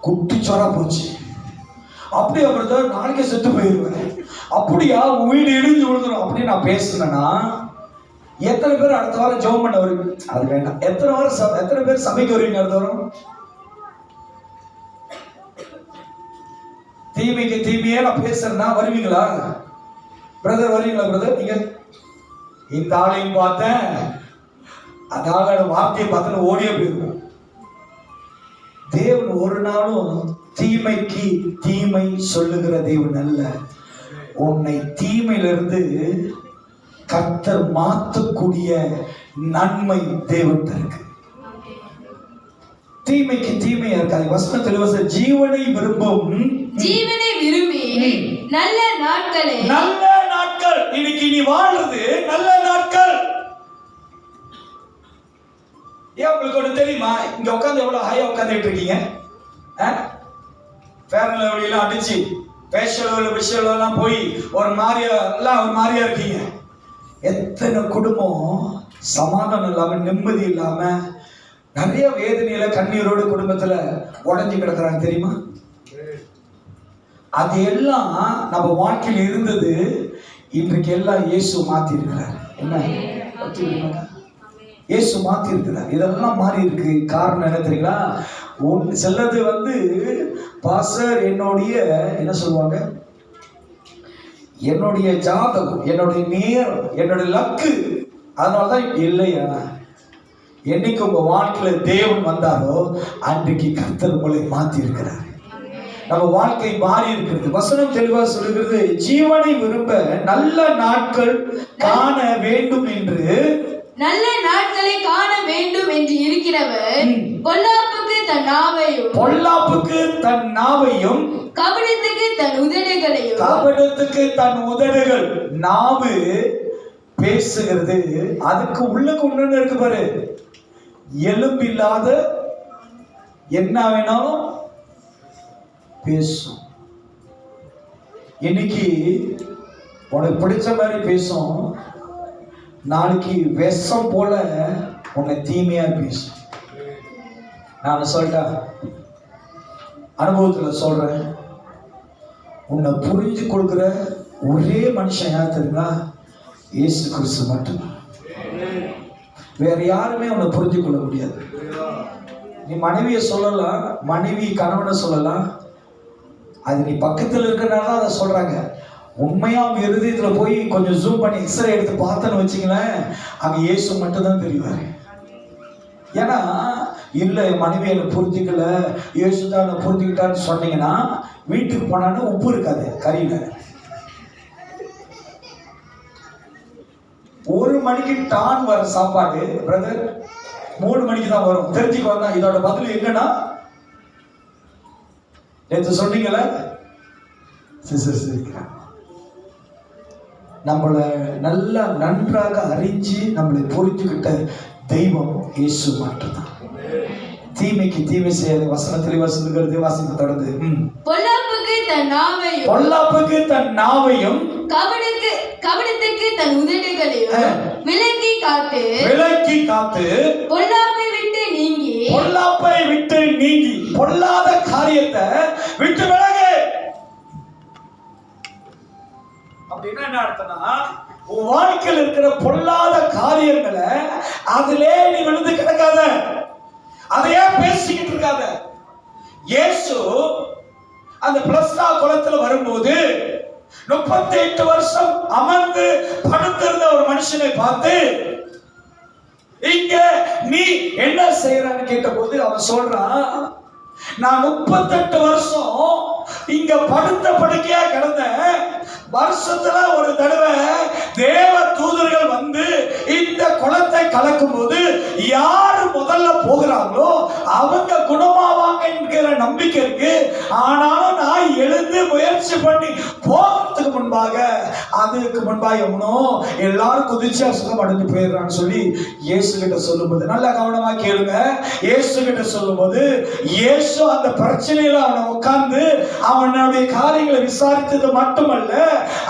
குட்டி சொரா போச்சு. அப்படியா பிரதர், நாளைக்கே செத்து போயிருவேன். அப்படியா, உன் வீடு இடிஞ்சு விழுந்துடும் அப்படின்னு நான் பேசுனேன்னா எத்தனை பேர் அடுத்த வாரம் ஜோம் பண்ண வருவீங்க? அது வேண்டாம். எத்தனை பேர் சபைக்கு வருவீங்க அடுத்த வாரம்? தீமைக்கு தீமையே நான் பேசுறேன்னா வருவீங்களா? பிரதர் வருவீங்களா? பிரதர், நீங்க இந்த ஆளையும் பார்த்தேன், அந்த ஆளோட வார்த்தையை பார்த்தேன்னு ஓடியே போயிருவோம். தேவன் ஒரு நாளும் தீமைக்கு தீமை சொல்லுகிற தேவன் அல்ல. உன்னை தீமையிலிருந்து கர்த்தர் மாற்றக்கூடிய நன்மை தேவன் இருக்கு. தீமைக்கு தீமையா இருக்காது. வசனத்தில் ஜீவனை விரும்பி நல்ல நாட்கள். இன்னைக்கு நீ வாழ்றது நல்ல நாட்கள். ஏன் உங்களுக்கு ஒண்ணு தெரியுமா? இங்க உட்காந்து எவ்வளவு ஹையா உட்காந்துட்டு இருக்கீங்க. ஃபேர் லவ்லி எல்லாம் அடிச்சு ஃபேஷியல் விஷயம் எல்லாம் போய் ஒரு மாதிரியா இருக்கீங்க. எத்தனை குடும்பம் சமாதானம் இல்லாம, நிம்மதி இல்லாம, நிறைய வேதனையில கண்ணீரோட குடும்பத்துல உடஞ்சி கிடக்குறாங்க தெரியுமா? அது எல்லாம் நம்ம வாழ்க்கையில் இருந்தது. இன்றைக்கு எல்லாம் இயேசு மாத்தி இருக்கிறார். என்ன இயேசு மாத்தி இருக்கிறார். இதெல்லாம் மாறி இருக்கு. காரணம் என்ன தெரியுங்களா? சிலது பாஸ்டர் என்னுடைய என்ன சொல்லுவாங்க, என்னுடைய ஜாதகம், என்னுடைய நேரம், என்னுடைய லக்கு, அதனாலதான் இல்லையா. என்னைக்கு உங்க வாழ்க்கையில தேவன் வந்தாரோ அன்றைக்கு கர்த்தர் உங்களை மாத்தி இருக்கிறார். நம்ம வாழ்க்கை மாறி இருக்கிறது. வசனம் தெளிவா சொல்லுகிறது, ஜீவனை விரும்ப நல்ல நாட்கள் காண வேண்டும் என்று இருக்கிறவர் பொல்லாப்புக்கு தன் நாவையும் கபடத்துக்கு தன் உதடுகள். நாவு பேசுகிறது. அதுக்கு உள்ளுக்கு ஒண்ணு இருக்கு பாரு, எலும்பு இல்லாத என்ன வேணாலும் பேசும். இன்னைக்கு உனக்கு பிடிச்ச மாதிரி பேசும், நாளைக்கு விஷம் போல உன்னை தீமையா பேசும். நான் சொல்லிட்டா அனுபவத்துல சொல்றேன். உன்னை புரிஞ்சு கொடுக்கிற ஒரே மனுஷன் யார் தெரியுமா? இயேசு கிறிஸ்து மட்டும்தான். வேற யாருமே உன்னை புரிஞ்சு கொள்ள முடியாது. நீ மனைவியை சொல்லலாம், மனைவி கணவனை சொல்லலாம், அது நீ பக்கத்தில் இருக்கிறனால தான் அதை சொல்றாங்க. உண்மையா அவங்க இருதயத்துல போய் கொஞ்சம் ஜூம் பண்ணி எக்ஸ்ரே எடுத்து பார்த்தேன்னு வச்சுங்களேன், அங்க இயேசு மட்டும் தான் தெரிவாரு. ஏன்னா இல்ல மனைவி என்னை புரிஞ்சுக்கல, இயேசு தான் என்னை புரிஞ்சுக்கிட்டான்னு சொன்னீங்கன்னா வீட்டுக்கு போனான்னு உப்பு இருக்காது கறியில. 1 மணிக்கு டான் வர சாப்பாடு பிரதர் 3 மணிக்கு தான் வரும். தெரிஞ்சுக்கு வந்தா இதோட பதில் என்னன்னா, நேற்று சொன்னீங்கல்ல நம்மளை நல்லா நன்றாக அறிஞ்சு நம்மளை புரிஞ்சுக்கிட்ட தெய்வம் இயேசு மட்டும்தான். தீமைக்கு தீமை செய்யாத வசனத்தில் சொல்லுகிறது. வாசிப்பு தொடர்ந்து, பொல்லாப்புக்கு தன் நாவையும் கபடத்துக்கு தன் உதடுகளையும் விலக்கி காத்து பொல்லாப்பை விட்டு நீங்கி பொல்லாத காரியத்தை விட்டு விலகு. என்ன அர்த்தம்னா, உன் வாழ்க்கையில் இருக்கிற பொல்லாத காரியங்களை அதிலே நீ விழுந்து கிடக்காத, அதையே பேசிக்கிட்டு இருக்காத. இயேசு அந்த பிளஸ்டா குளத்துல வரும்போது 38 வருஷம் அமர்ந்து படுத்திருந்த ஒரு மனுஷனை பார்த்து, இங்க நீ என்ன செய்யறான்னு கேட்ட போது அவன் சொல்றான், நான் 38 வருஷம் இங்க படுத்த படுக்கையா கிடந்தேன். வருஷத்துல ஒரு தடவை தேவ தூதர்கள் வந்து இந்த குளத்தை கலக்கும் போது யாரு முதல்ல போகிறாங்களோ அவங்க குணமாவாங்க என்கிற நம்பிக்கை இருக்கு. ஆனாலும் நான் எழுந்து முயற்சி பண்ணி போகிறதுக்கு முன்பாக, அதுக்கு முன்பாக எவனோ எல்லாரும் குதிச்சு அசுத்தம் அடைஞ்சு போயிடுறான்னு சொல்லி இயேசு கிட்ட சொல்லும்போது, நல்லா கவனமா கேளுங்க, இயேசு கிட்ட சொல்லும்போது இயேசு அந்த பிரச்சனையில அவனை உட்கார்ந்து அவனுடைய காரியங்களை விசாரித்தது மட்டுமல்ல,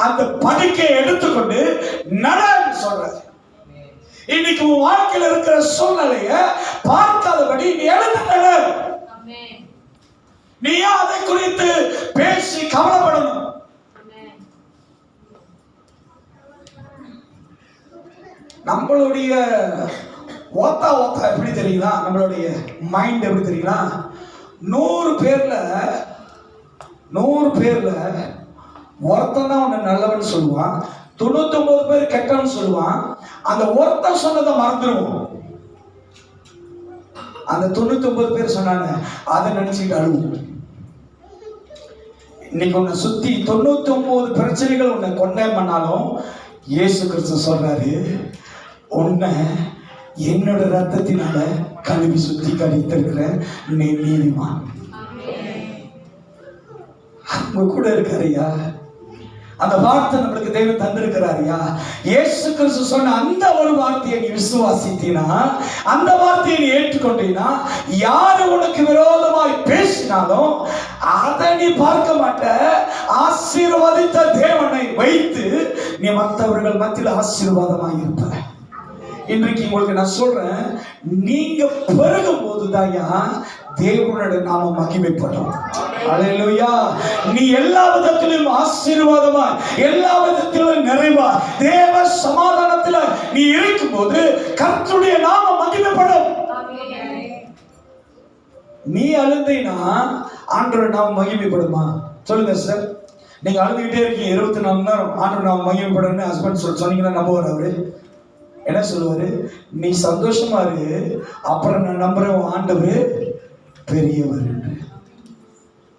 அந்த படுக்கையை எடுத்துக்கொண்டு நடன்னு சொல்றாரு. இன்னைக்கு உன் வாழ்க்கையில் இருக்கிற சூழ்நிலைய பார்க்காதபடி நீ எழுந்து நட. நீ அதை குறித்து பேசி கவலைப்படணும். நம்மளுடைய ஓத்தா எப்படி தெரியுங்களா? நம்மளுடைய மைண்ட் எப்படி தெரியுங்களா? 100 பேர்ல ஒருத்தன் தான் உன்னை நல்லவன் சொல்லுவான், 99 பேர் கெட்டவன் சொல்லுவான். அந்த ஒருத்தன் சொன்னதை மறந்துடுவோம். அந்த 99 பேர் சொன்னாங்க அதை நினைச்சுட்டு அழுவோம். இன்னைக்கு உன்னை சுத்தி 99 பிரச்சனைகள் உன்னை கொண்டேன் பண்ணாலும் இயேசு கிறிஸ்து சொல்றாரு, உன்னை என்னோட ரத்தத்தினால கழுவி சுத்தி கழித்திருக்கிற நீ நீதிமான். உங்க கூட இருக்காருயா. அந்த வார்த்தை நம்மளுக்கு தேவன் தந்திருக்கிறாரியா. இயேசு கிறிஸ்து சொன்ன அந்த ஒரு வார்த்தையை நீ விசுவாசித்தீனா, அந்த வார்த்தையை நீ ஏற்றுக்கொண்டீனா, யாரு உனக்கு விரோதமாய் பேசினாலும் அதை நீ பார்க்க மாட்ட. ஆசீர்வதித்த தேவனை வைத்து நீ மற்றவர்கள் மத்தியில் ஆசீர்வாதமாய் இருப்ப. இன்றைக்கு உங்களுக்கு நான் சொல்றேன், நீங்க பெருகும் போதுதான்யா தேவனுடைய நாமம் மகிமைப்படும். அல்லேலூயா. நீ எல்லா விதத்திலும் ஆசீர்வாதமா, எல்லா விதத்திலும் நிறைவா, தேவ சமாதானத்துல நீ இருக்கும்போது கர்த்தருடைய நாமம் மகிமைப்படும். நீ அழுந்தீனா ஆண்டவர் நாமம் மகிமைப்படுமா? சொல்லுங்க சார். நீங்க அழுதுகிட்டே இருக்கீங்க 24 மணி நேரம், ஆண்டவர் நாமம் மகிமைப்படும்னு ஹஸ்பண்ட் சொன்னீங்கன்னா நம்புவார் அவரு? என்ன சொல்லுவாரு? நீ சந்தோஷமா இரு, அப்புறம் நான் நம்புறேன் ஆண்டவர் பெரியவர்.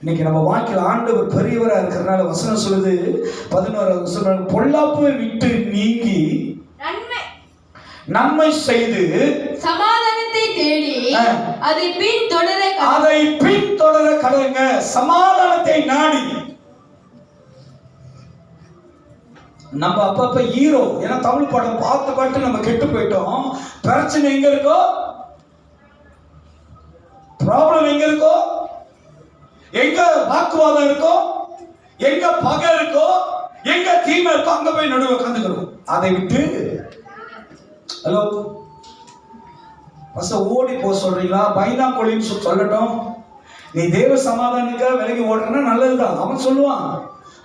இன்னைக்கு நம்ம வாழ்க்கையில் ஆண்டவர் பெரியவரா இருக்கிறதுனால வசனம் சொல்லுது 11வது வசனம், பொல்லாப்பை விட்டு நீங்கி நன்மை செய்து சமாதானத்தை தேடி அதை பின்தொடர கடவுங்க. சமாதானத்தை நாடி. நம்ம அப்பப்ப ஹீரோ, ஏன்னா தமிழ் படம் பார்த்து நம்ம கெட்டு போயிட்டோம். பிரச்சனை எங்க இருக்கோ, ப்ராப்ளம் எங்க இருக்கோ, எங்க வாக்குவாதம் இருக்கோ, எங்க பகை இருக்கோ, எங்க தீமை இருக்கோ, அங்க போய் நடுவில் உட்காந்துக்கிறோம். அதை விட்டு ஹலோ ஓடி போக சொல்றீங்களா? பயந்தாங்கொழின்னு சொல்லட்டும். நீ தேவ சமாதானிக்காக விலகி ஓடுறனா நல்லதுதான். அவன் சொல்லுவான்,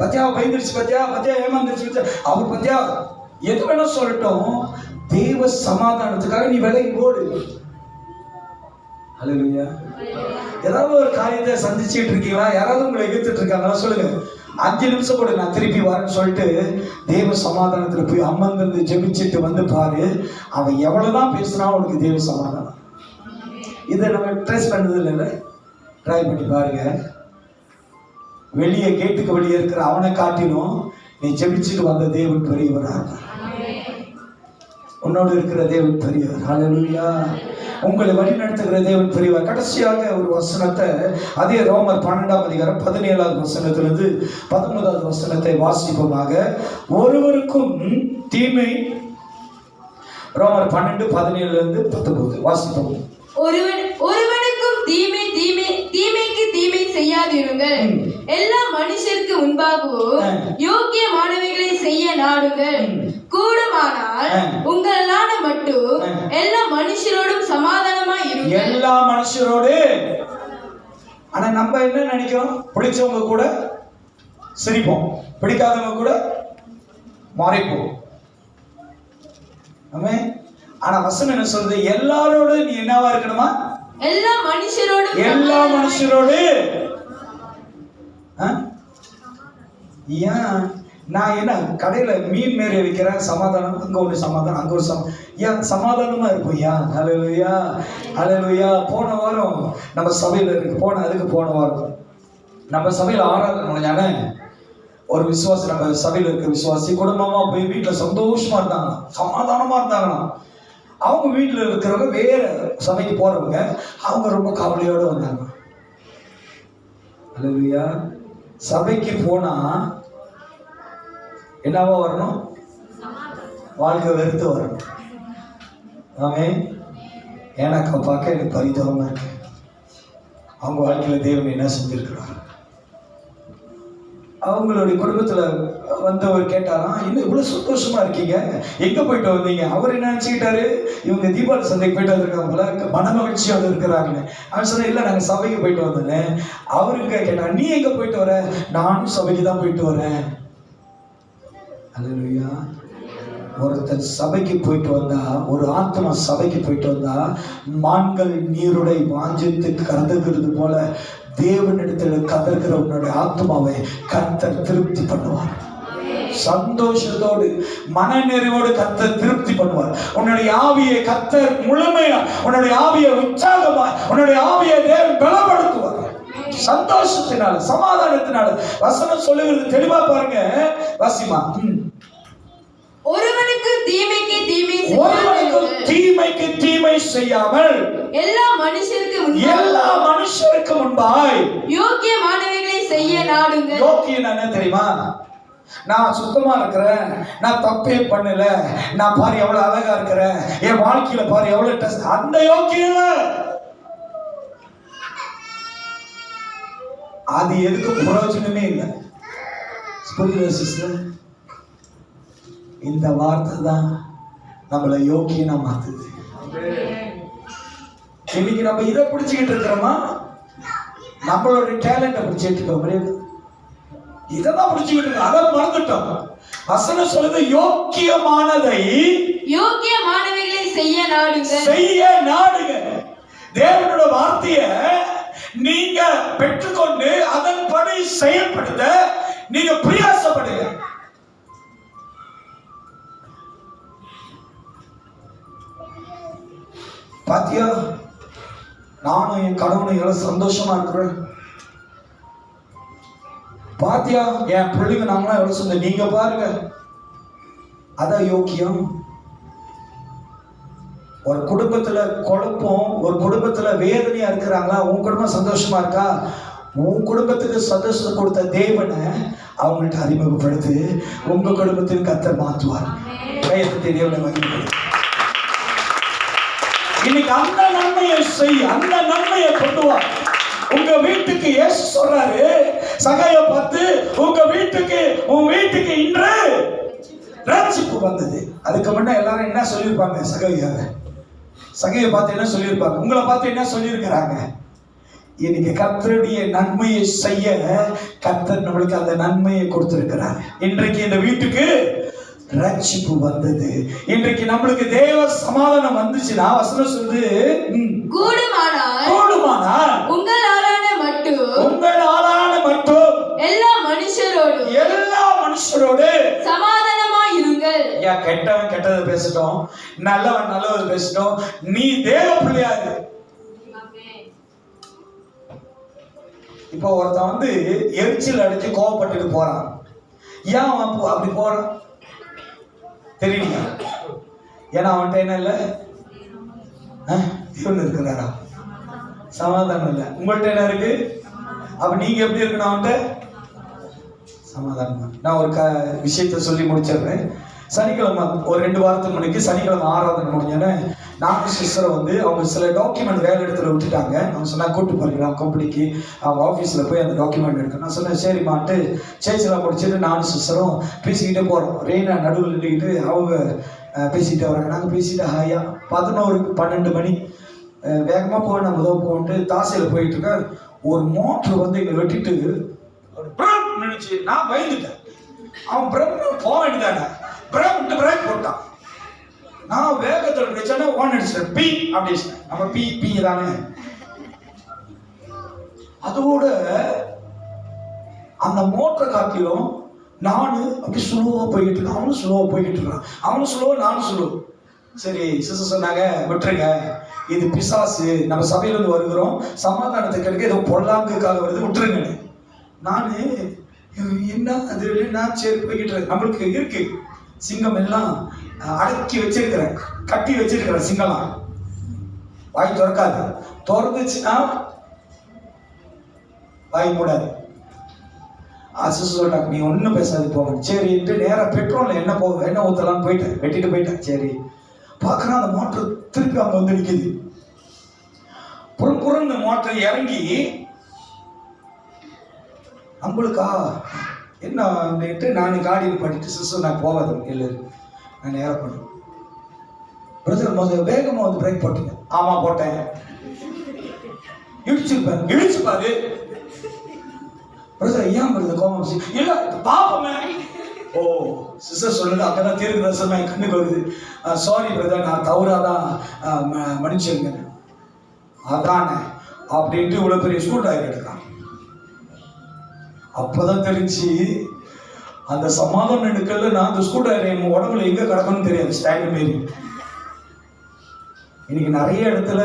பத்தியா பயந்துருச்சு, பத்தியா ஏமாந்துருச்சு, அவர் பத்தியா எது வேணா சொல்லட்டும். தேவ சமாதானத்துக்காக நீ விலகி ஓடு. அல்லேலூயா. ஏதாவது ஒரு காரியத்தை சந்திச்சுட்டு இருக்கீங்களா? யாராவது உங்களை எதிர்த்துட்டு இருக்காங்களா? சொல்லுங்க. 5 நிமிஷம் கூட நான் திருப்பி வரேன்னு சொல்லிட்டு தேவ சமாதானத்துல போய் அமர்ந்து ஜெபிச்சுட்டு வந்து பாரு. அவன் எவ்வளவுதான் பேசினாலும் உனக்கு தேவ சமாதானம். இதை நம்ம ட்ரேஸ் பண்ணது இல்லை, ட்ரை பண்ணி பாருங்க. வெளியே கேட்டுக்கு வெளியே இருக்கிற அவனை காட்டிலும் நீ ஜெபிச்சுட்டு வந்த தேவன் பெரியவராக, உன்னோடு இருக்கிற தேவன் பெரியவர். ஹல்லேலூயா. உங்களை வழி நடத்துகிற தேவன் பெரியவர். கடைசியாக ஒரு வசனத்தை, அதே ரோமர் 12ஆம் அதிகாரம் 17வது வசனத்திலிருந்து 19வது வசனத்தை வாசிப்போமாக. ஒருவருக்கும் தீமை, ரோமர் 12:17 19 வாசிப்போம். ஒருவனுக்கும் தீமைக்கு தீமை செய்யாதிருங்கள். எல்லா மனுஷருக்கு முன்பாகவும் யோக்கியமானவைகளை செய்ய நாடுங்கள். கூடுமானால் உங்களான மட்டும் எல்லா மனுஷரோடும் சமாதானமா இருங்க. எல்லா மனுஷரோடு. ஆனா நம்ம என்ன நினைக்கிறோம்? பிடிச்சவங்க கூட சிரிப்போம், பிடிக்காதவங்க கூட மாறிப்போம். ஆமென். ஆனா வசனம் என்ன சொல்றது? எல்லாரோட நீ என்னவா இருக்கணுமா? எல்லா மனுஷரோடு ஏன் நான் என்ன கடையில மீன் மேரிய வைக்கிறேன், சமாதானம் அங்க ஒரு சமாதானம் அங்க ஒரு ஏன் சமாதானமா இருப்போம்? ஹல்லேலூயா ஹல்லேலூயா. போன வாரம் நம்ம சபையில போன வாரம் நம்ம சபையில ஆராதனை ஒரு விசுவாசி, நம்ம சபையில இருக்க விசுவாசி குடும்பமா போய் வீட்டுல சந்தோஷமா இருந்தாங்க, சமாதானமா இருந்தாங்கன்னா. அவங்க வீட்டுல இருக்கிறவங்க வேற சபைக்கு போறவங்க அவங்க ரொம்ப கவலையோட வந்தாங்க. ஹல்லேலூயா. சபைக்கு போனா என்னவா வரணும்? வாழ்க்கை வெறுத்து வரணும். ஆமென். எனக்கு பார்க்க எனக்கு பரிதாபமா இருக்கு. அவங்க வாழ்க்கையில தேவன் என்ன செஞ்சிருக்கிறார். அவங்களுடைய குடும்பத்துல வந்தவர் கேட்டாராம், இன்னும் இவ்வளவு சந்தோஷமா இருக்கீங்க, எங்க போயிட்டு வந்தீங்க? அவர் என்ன நினைச்சுக்கிட்டாரு, இவங்க தீபாவளி சந்தைக்கு போயிட்டு வந்திருக்காங்க போல, மனமகிழ்ச்சியோட இருக்கிறாங்க. அவன் சொன்ன, இல்ல நாங்க சபைக்கு போயிட்டு வந்தேன். அவருக்கு கேட்டா, நீ எங்க போயிட்டு வர? நானும் சபைக்கு தான் போயிட்டு வரேன். அல்லேலூயா. ஒருத்தர் சபைக்கு போயிட்டு வந்தா, ஒரு ஆத்மா சபைக்கு போயிட்டு வந்தா, மான்கள் நீருடை வாஞ்சித்து கதறுகிறது போல தேவனிடத்தில் கதறுகிற உன்னுடைய ஆத்மாவை கர்த்தர் திருப்தி பண்ணுவார். சந்தோஷத்தோடு மனநிறைவோடு கர்த்தர் திருப்தி பண்ணுவார். உன்னுடைய ஆவியை கர்த்தர் முழுமையா, உன்னுடைய ஆவியை உற்சாகமா, உன்னுடைய ஆவியை தேவன் பலப்படுத்துவார். சந்தோஷத்தினால, சமாதானத்தினால. வசனம் சொல்லுகிறது தெளிவா பாருங்க, வாசிமா. ஒருவனுக்கு தீமைக்கு தீமை செய்யாமல் எல்லா மனுஷருக்கு முன்பாய் யோக்கியமானவைகளை செய்ய நாடுங்கள். யோக்கியம் என்ன தெரியுமா? நான் சுத்தமா இருக்கிறேன், நான் தப்பே பண்ணல, நான் பாரு எவ்வளவு அழகா இருக்கிறேன், என் வாழ்க்கையில பாரு எவ்வளவு டெஸ்ட், அந்த யோக்கியம் அது எதுக்கு பிரயோஜனமே இல்லை. புரியுதா சிஸ்டர்? இந்த வார்த்தை தான் நம்மளை யோக்கியனா மாத்துது. இன்னைக்கு நம்ம இதை பிடிச்சுக்கிட்டு இருக்கிறோமா? நம்மளோட டேலண்ட பிடிச்சிட்டு இருக்கோம், இதெல்லாம் பிடிச்சுக்கிட்டு இருக்கோம், அதை மறந்துட்டோம். வசனம் சொல்லுது யோக்கியமானவைகளை செய்ய நாடுங்க. தேவனோட வார்த்தைய நீங்க பெற்றுக்கொண்டு அதன்படி செயல்படுத்த நீங்க பிரயாசப்படுங்க. பாத்தியா, நானும் என் கணவனும் எவ்வளவு சந்தோஷமா இருக்கிறேன். பாத்தியா, என் பிள்ளைங்க நாங்களாம் எவ்வளவு சொந்த, நீங்க பாருங்க. அதான் யோக்கியம். ஒரு குடும்பத்துல குழப்பம், ஒரு குடும்பத்துல வேதனையா இருக்கிறாங்களா? உன் குடும்பம் சந்தோஷமா இருக்கா? உன் குடும்பத்துக்கு சந்தோஷத்தை கொடுத்த தேவனை அவங்கள்ட்ட அறிமுகப்படுத்து. உங்க குடும்பத்தின் கர்த்தர் மாற்றுவார். தேவனை மகிமைப்படுத்து. இன்னைக்கு அந்த நன்மையை செய், அந்த நன்மையை கொண்டு வா. உங்க வீட்டுக்கு இயேசு சொல்றாரு, சகையை பார்த்து உன் வீட்டுக்கு இன்று ரட்சிப்பு வந்தது. அதுக்கு முன்ன எல்லாரும் என்ன சொல்லியிருப்பாங்க? சகையை பார்த்து என்ன சொல்லியிருப்பாங்க? உங்களை பார்த்து என்ன சொல்லியிருக்கிறாங்க? இன்னைக்கு கர்த்தருடைய நன்மையை செய்ய கர்த்தர் நம்மளுக்கு அந்த நன்மையை கொடுத்திருக்கிறார். இன்றைக்கு இந்த வீட்டுக்கு ரட்சிப்பு வந்தது. இன்றைக்கு நம்மளுக்கு தேவ சமாதானம் வந்துச்சுன்னா வசனம் சொல்லுது, கூடுமானால் உங்களாலான மட்டும் எல்லா மனுஷரோடு சமாதானமா இருங்கள். கெட்டவன் கெட்டதை பேசட்டும், நல்லவன் நல்லது பேசட்டும், நீ தேவ பிள்ளையாது. இப்போ ஒருத்தன் வந்து எரிச்சல் அடிச்சு கோவப்பட்டுட்டு போறான். ஏன் அவன் அப்படி போறான் தெரியல? ஏன்னா அவன்கிட்ட என்ன இல்லை? தேவன் இருக்கிறாரா? சமாதானம் இல்லை. உங்கள்கிட்ட என்ன இருக்கு? அப்ப நீங்க எப்படி இருக்கணும்? அவன்கிட்ட சமாதானம். நான் ஒரு விஷயத்த சொல்லி முடிச்சிடுறேன். சனிக்கிழமை ஒரு 2 வாரத்துக்கு முன்னாடி சனிக்கிழமை ஆராதனை முடிஞ்சோன்னே நானும் சிஸ்டரை வந்து அவங்க சில டாக்குமெண்ட் வேலை இடத்துல விட்டுட்டாங்க. அவங்க சொன்னா கூட்டு போறீங்களா கம்பெனிக்கு, அவங்க ஆஃபீஸில் போய் அந்த டாக்குமெண்ட் எடுக்கணும். நான் சொன்னேன் சரிம்மான்ட்டு சேர்ச்சிலாம் முடிச்சுட்டு நானும் சிஸ்டரும் பேசிக்கிட்டே போகிறோம். ரெயினா நடுவில் நின்றுக்கிட்டு அவங்க பேசிக்கிட்டே வராங்க. நாங்கள் பேசிட்டு ஹாயா 11-12 மணி வேகமாக போய் நம்ம உதவ போன்ட்டு தாசையில் போயிட்டு இருக்கேன். ஒரு மோட்ரு வந்து எங்களை வெட்டிட்டு நினைச்சு நான் பயந்துட்டேன். அவன் பிரம்ம போக வேண்டியதானே, பிரேக் போட்டான். நான் வேகத்தில் பிரச்சனை ஓன் அடிச்சேன், பி அப்படி நம்ம பி தானே. அதோட அந்த மோட்டரை காட்டிலும் நானு அப்படி ஸ்லோவா போய்கிட்டு இருக்கேன், அவனும் ஸ்லோவா போய்கிட்டு இருக்கான். அவனும் ஸ்லோ, நானும் ஸ்லோ. சரி சிஸ்டர் சொன்னாங்க, விட்டுருங்க, இது பிசாசு, நம்ம சபையிலிருந்து வருகிறோம், சமாதானத்துக்கு கிடைக்க ஏதோ பொல்லாங்குக்காக வருது, விட்டுருங்கன்னு. நான் என்ன அது நான் சரி போய்கிட்டு இருக்கேன். நம்மளுக்கு இருக்கு சிங்கம் எல்லாம் அடக்கி வச்சிருக்கிறேன், கட்டி வச்சிருக்கிறேன். சிங்கம்லாம் வாய் திறக்காது, திறந்துச்சுன்னா வாய் மூடாது. சொல்லிட்டாங்க, நீ ஒன்றும் பேசாது போக. சரின்ட்டு நேராக பெட்ரோலில் என்ன ஊற்றலான்னு போயிட்டேன், வெட்டிட்டு போயிட்டேன். சரி பார்க்குறேன், அந்த மோட்டர் திருப்பி அங்கே வந்து நிற்கிது. புறன்னு மோட்டர் இறங்கி நம்மளுக்கா என்ன அப்படின்ட்டு நான் காடியில் பண்ணிட்டு சிஸ்டர் நான் போகாது இல்லை, நான் நேரம் பண்ணேன். பிரதர் முதல் வேகமாக வந்து பிரேக் போட்டீங்க. ஆமாம் போட்டேன். இடிச்சுப்பாரு பிரதர், ஏன் பிரதர் கோபம்? இல்லை பாப்பமே. ஓ சிஸ்டர் சொல்லுது, அங்கதான் தீர்க்க தரிசனமா என் கண்ணுக்கு வருது. சாரி பிரதர், நான் தவறாதான் மன்னிச்சிருங்க. அதானே அப்படின்ட்டு இவ்வளோ பெரிய ஸ்கூல் ட்ரைவர் எடுக்கான். அப்போதான் தெரிஞ்சு அந்த சமாதானம் எடுக்கல. நான் அந்த ஸ்கூல் ட்ரைவர் என் உடம்புல எங்கே கிடக்கணும்னு தெரியாது, ஸ்டாண்டு மாரி. இன்னைக்கு நிறைய இடத்துல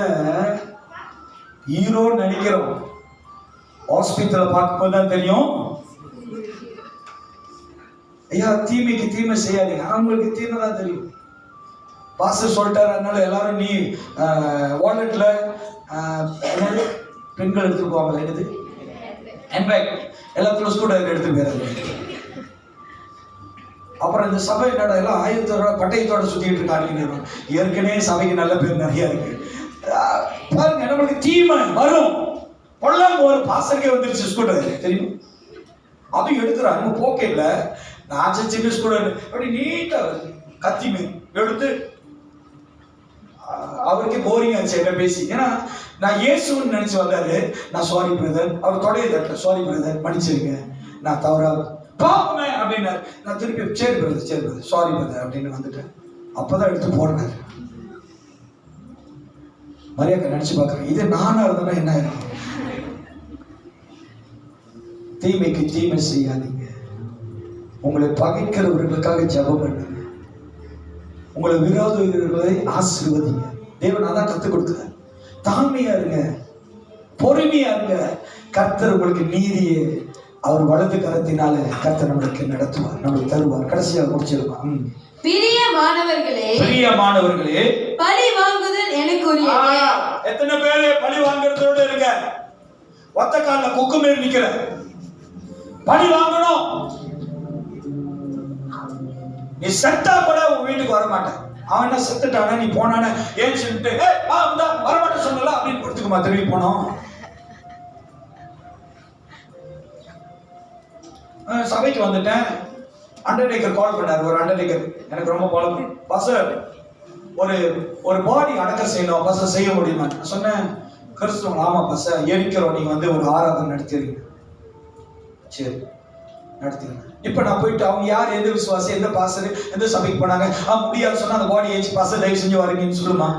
ஹீரோன்னு நினைக்கிறோம், ஹாஸ்பிட்டலை பார்க்கும்போது தான் தெரியும், ஐயா தீமைக்கு தீமை செய்யாதீங்க, அவங்களுக்கு தீமை தான் தெரியும். பாஸ்டர் சொல்லிட்டாரு, அதனால எல்லாரும் நீ வாலெட்ல பெண்கள் எடுத்துட்டு போவாங்க, என்னது ஹேண்ட்பேக் எல்லாத்துல ஸ்கூட்டர் எடுத்துட்டு போயிடாது. அப்புறம் இந்த சபை என்னடா எல்லாம் ஆயுதத்தோட பட்டயத்தோட சுத்திட்டு இருக்காங்க. ஏற்கனவே சபைக்கு நல்ல பேர் நிறைய இருக்கு. பாருங்க, நம்மளுக்கு தீமை வரும், பொல்லாங்க ஒரு பாசருக்கே வந்துருச்சு ஸ்கூட்டர் தெரியும். அதுவும் எடுத்துறாங்க போக்கேல. நான் சின்ன ஸ்கூட்டர் அப்படி நீட்டா கத்தி எடுத்து அவருக்கே போரிங் ஆச்சு என்ன பேசி. ஏன்னா நான் இயேசுன்னு நினைச்சு வந்தாரு. நான் சாரி பிரதர், அவர் தொடைய தட்ட சாரி பிரதர் மன்னிச்சிருங்க, நான் தவறா பாப்பமே அப்படின்னாரு. நான் திருப்பி சரி பிரதர் சாரி பிரதர் அப்படின்னு வந்துட்டேன். அப்பதான் எடுத்து போடுறாரு. மரியாதை நினைச்சு பார்க்குறேன், இது நானா இருந்தேன்னா என்ன இருக்கும்? தீமைக்கு தீமை செய்யாதீங்க, உங்களை பகைக்கிறவர்களுக்காக ஜெபம் பண்ணுங்க, உங்களை விரோதிகளை ஆசீர்வதிங்க. தேவன் அதான் கற்றுக் கொடுத்தார். தாழ்மையா இருங்க, பொறுமையா இருங்க. கர்த்தர் உங்களுக்கு நீதியை அவர் வலது கரத்தினால கர்த்தர் நம்மளுக்கு நடத்துவார், நம்மளுக்கு தருவார். கடைசியாக முடிச்சிருப்பான். பிரியமானவர்களே, பழி வாங்குதல் எனக்குரியது. எத்தனை பேரு பழி வாங்குறதோட இருக்க? ஒத்த கால கொக்கு மேல் நிக்கிற. பழி வாங்கணும். நீ செத்தா கூட உன் வீட்டுக்கு வர மாட்டேன். அவன் என்ன செத்துட்டானா, நீ போனானே ஏன் சொல்லிட்டு வரமாட்டேன் சொன்னல அப்படின்னு கொடுத்துக்குமா திரும்பி போனோம். சபைக்கு வந்துட்டேன். அண்டர்டேக்கர் கால் பண்ணாரு. ஒரு அண்டர்டேக்கர் எனக்கு ரொம்ப பழக்கம். பாஸ்டர், ஒரு பாடி அடக்க செய்யணும் பாஸ்டர், செய்ய முடியுமா? நான் சொன்னேன், கிறிஸ்துவ ஆமா பாஸ்டர் எரிக்கிறோம், நீங்க வந்து ஒரு ஆராதனை நடத்திடுங்க. சரி நடத்திடுங்க. இப்ப நான் போயிட்டு அவங்க யார், எந்த விசுவாசி, எந்த பாஸ்டர், எந்த சபைக்கு போனாங்க, முடியாது சொன்னா அந்த பாடி ஏச்சு பாஸ்டர் தயவு செஞ்சு வரீங்கன்னு சொல்லுமா?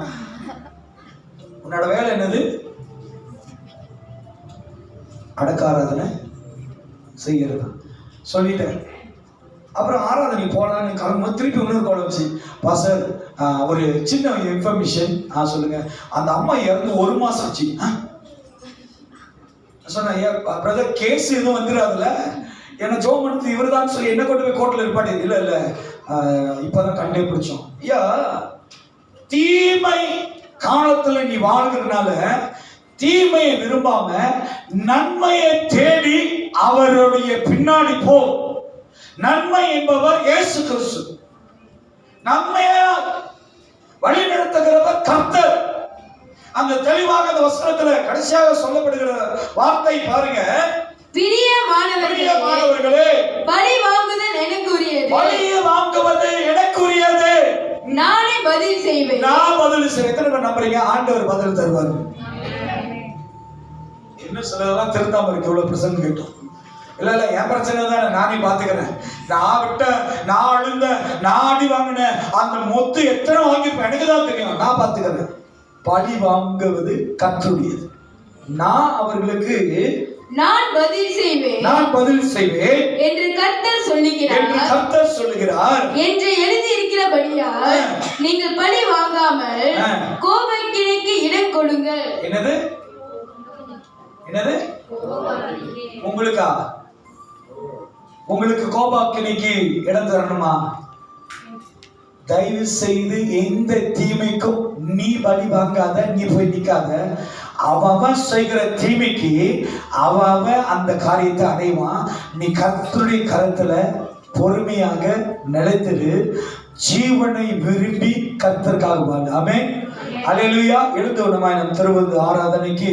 உன்னோட வேலை என்னது? அடக்க ஆராதனை செய்யறது. சொல்லிட்டேன். அப்புறம் ஆராதனை போனான்னு கிளம்பும்போது திருப்பி இன்னொரு கால் வச்சு, பாஸ்டர் ஒரு சின்ன இன்ஃபர்மேஷன். சொல்லுங்க. அந்த அம்மா இறந்து 1 மாசம் ஆச்சு. சொன்னேன், பிரதர் கேஸ் எதுவும் வந்துடாதுல, என்ன ஜோம் எடுத்து இவர் தான் சொல்லி என்ன கொண்டு போய் கோர்ட்ல இருப்பாட்டி. இல்ல இப்பதான் கண்டே பிடிச்சோம். ஐயா, தீமை காலத்துல நீ வாழ்கிறதுனால தீமையை விரும்பாம நன்மையை தேடி அவருடைய பின்னாடி போ. நன்மை என்பவர் இயேசு கிறிஸ்து. நன்மையா வழி நடத்துகிறவர் கர்த்தர். அந்த தெளிவாக அந்த வசனத்துல கடைசியாக சொல்லப்படுகிற வார்த்தை பாருங்க, பிரியமானவர்களே, பழி வாங்குதல் எனக்குரியது. பழி வாங்குவது எனக்குரியது, நானே பதில் செய்வேன். நான் பதில் செய்வேன். எத்தனை பேர் நம்புறீங்க ஆண்டவர் பதில் தருவார்? என்ன சிலதெல்லாம் திருந்தாம இருக்கு. இவ்வளவு பிரசங்கம் கேட்டோம். இல்ல இல்ல என் பிரச்சனை தானே, நானே பாத்துக்கிறேன். நான் விட்ட, நான் அழுந்த, நான் அடி வாங்கினேன், அந்த மொத்து எத்தனை வாங்கிருப்பேன் எனக்கு தான் தெரியும், நான் பாத்துக்கிறேன். பழி வாங்குவது கர்த்தருடையது. நான் அவர்களுக்கு நான் பதில் செய்வேன் என்று கர்த்தர் சொல்லுகிறார் என்று எழுதி இருக்கிறபடியால் நீங்கள் பழி வாங்காமல் கோபக்கினைக்கு இடம் கொடுங்கள். என்னது உங்களுக்கா? உங்களுக்கு கோபாக்கினைக்கு இடம் தரணுமா? தயவு செய்து எந்த தீமைக்கும் நீ பலி வாங்காத, நீ போய் நிக்காத. அவன் செய்கிற தீமைக்கு அவன் அந்த காரியத்தை அடைவான். நீ கர்த்தருடைய கரத்துல பொறுமையாக நிலைத்திரு. ஜீவனை விரும்பி கர்த்தருக்காக வாழ. ஆமென். அல்லேலூயா. எழுந்தவனமாய் நம் திருவது ஆராதனைக்கு,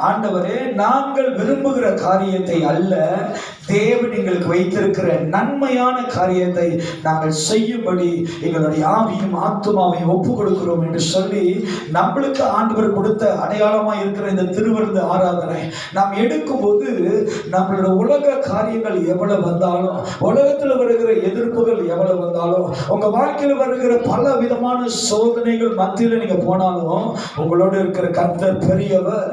ஆண்டவரே, நாங்கள் விரும்புகிற காரியத்தை அல்ல, தேவன் எங்களுக்கு வைத்திருக்கிற நன்மையான காரியத்தை நாங்கள் செய்யும்படி எங்களுடைய ஆவியும் ஆத்துமாவையும் ஒப்பு கொடுக்கிறோம் என்று சொல்லி நம்மளுக்கு ஆண்டவர் கொடுத்த அடையாளமாக இருக்கிற இந்த திருவிருந்து ஆராதனை நாம் எடுக்கும்போது நம்மளோட உலக காரியங்கள் எவ்வளவு வந்தாலும், உலகத்தில் வருகிற எதிர்ப்புகள் எவ்வளவு வந்தாலும், உங்க வாழ்க்கையில் வருகிற பல விதமான சோதனைகள் மத்தியில் நீங்க போனாலும் உங்களோடு இருக்கிற கர்த்தர் பெரியவர்.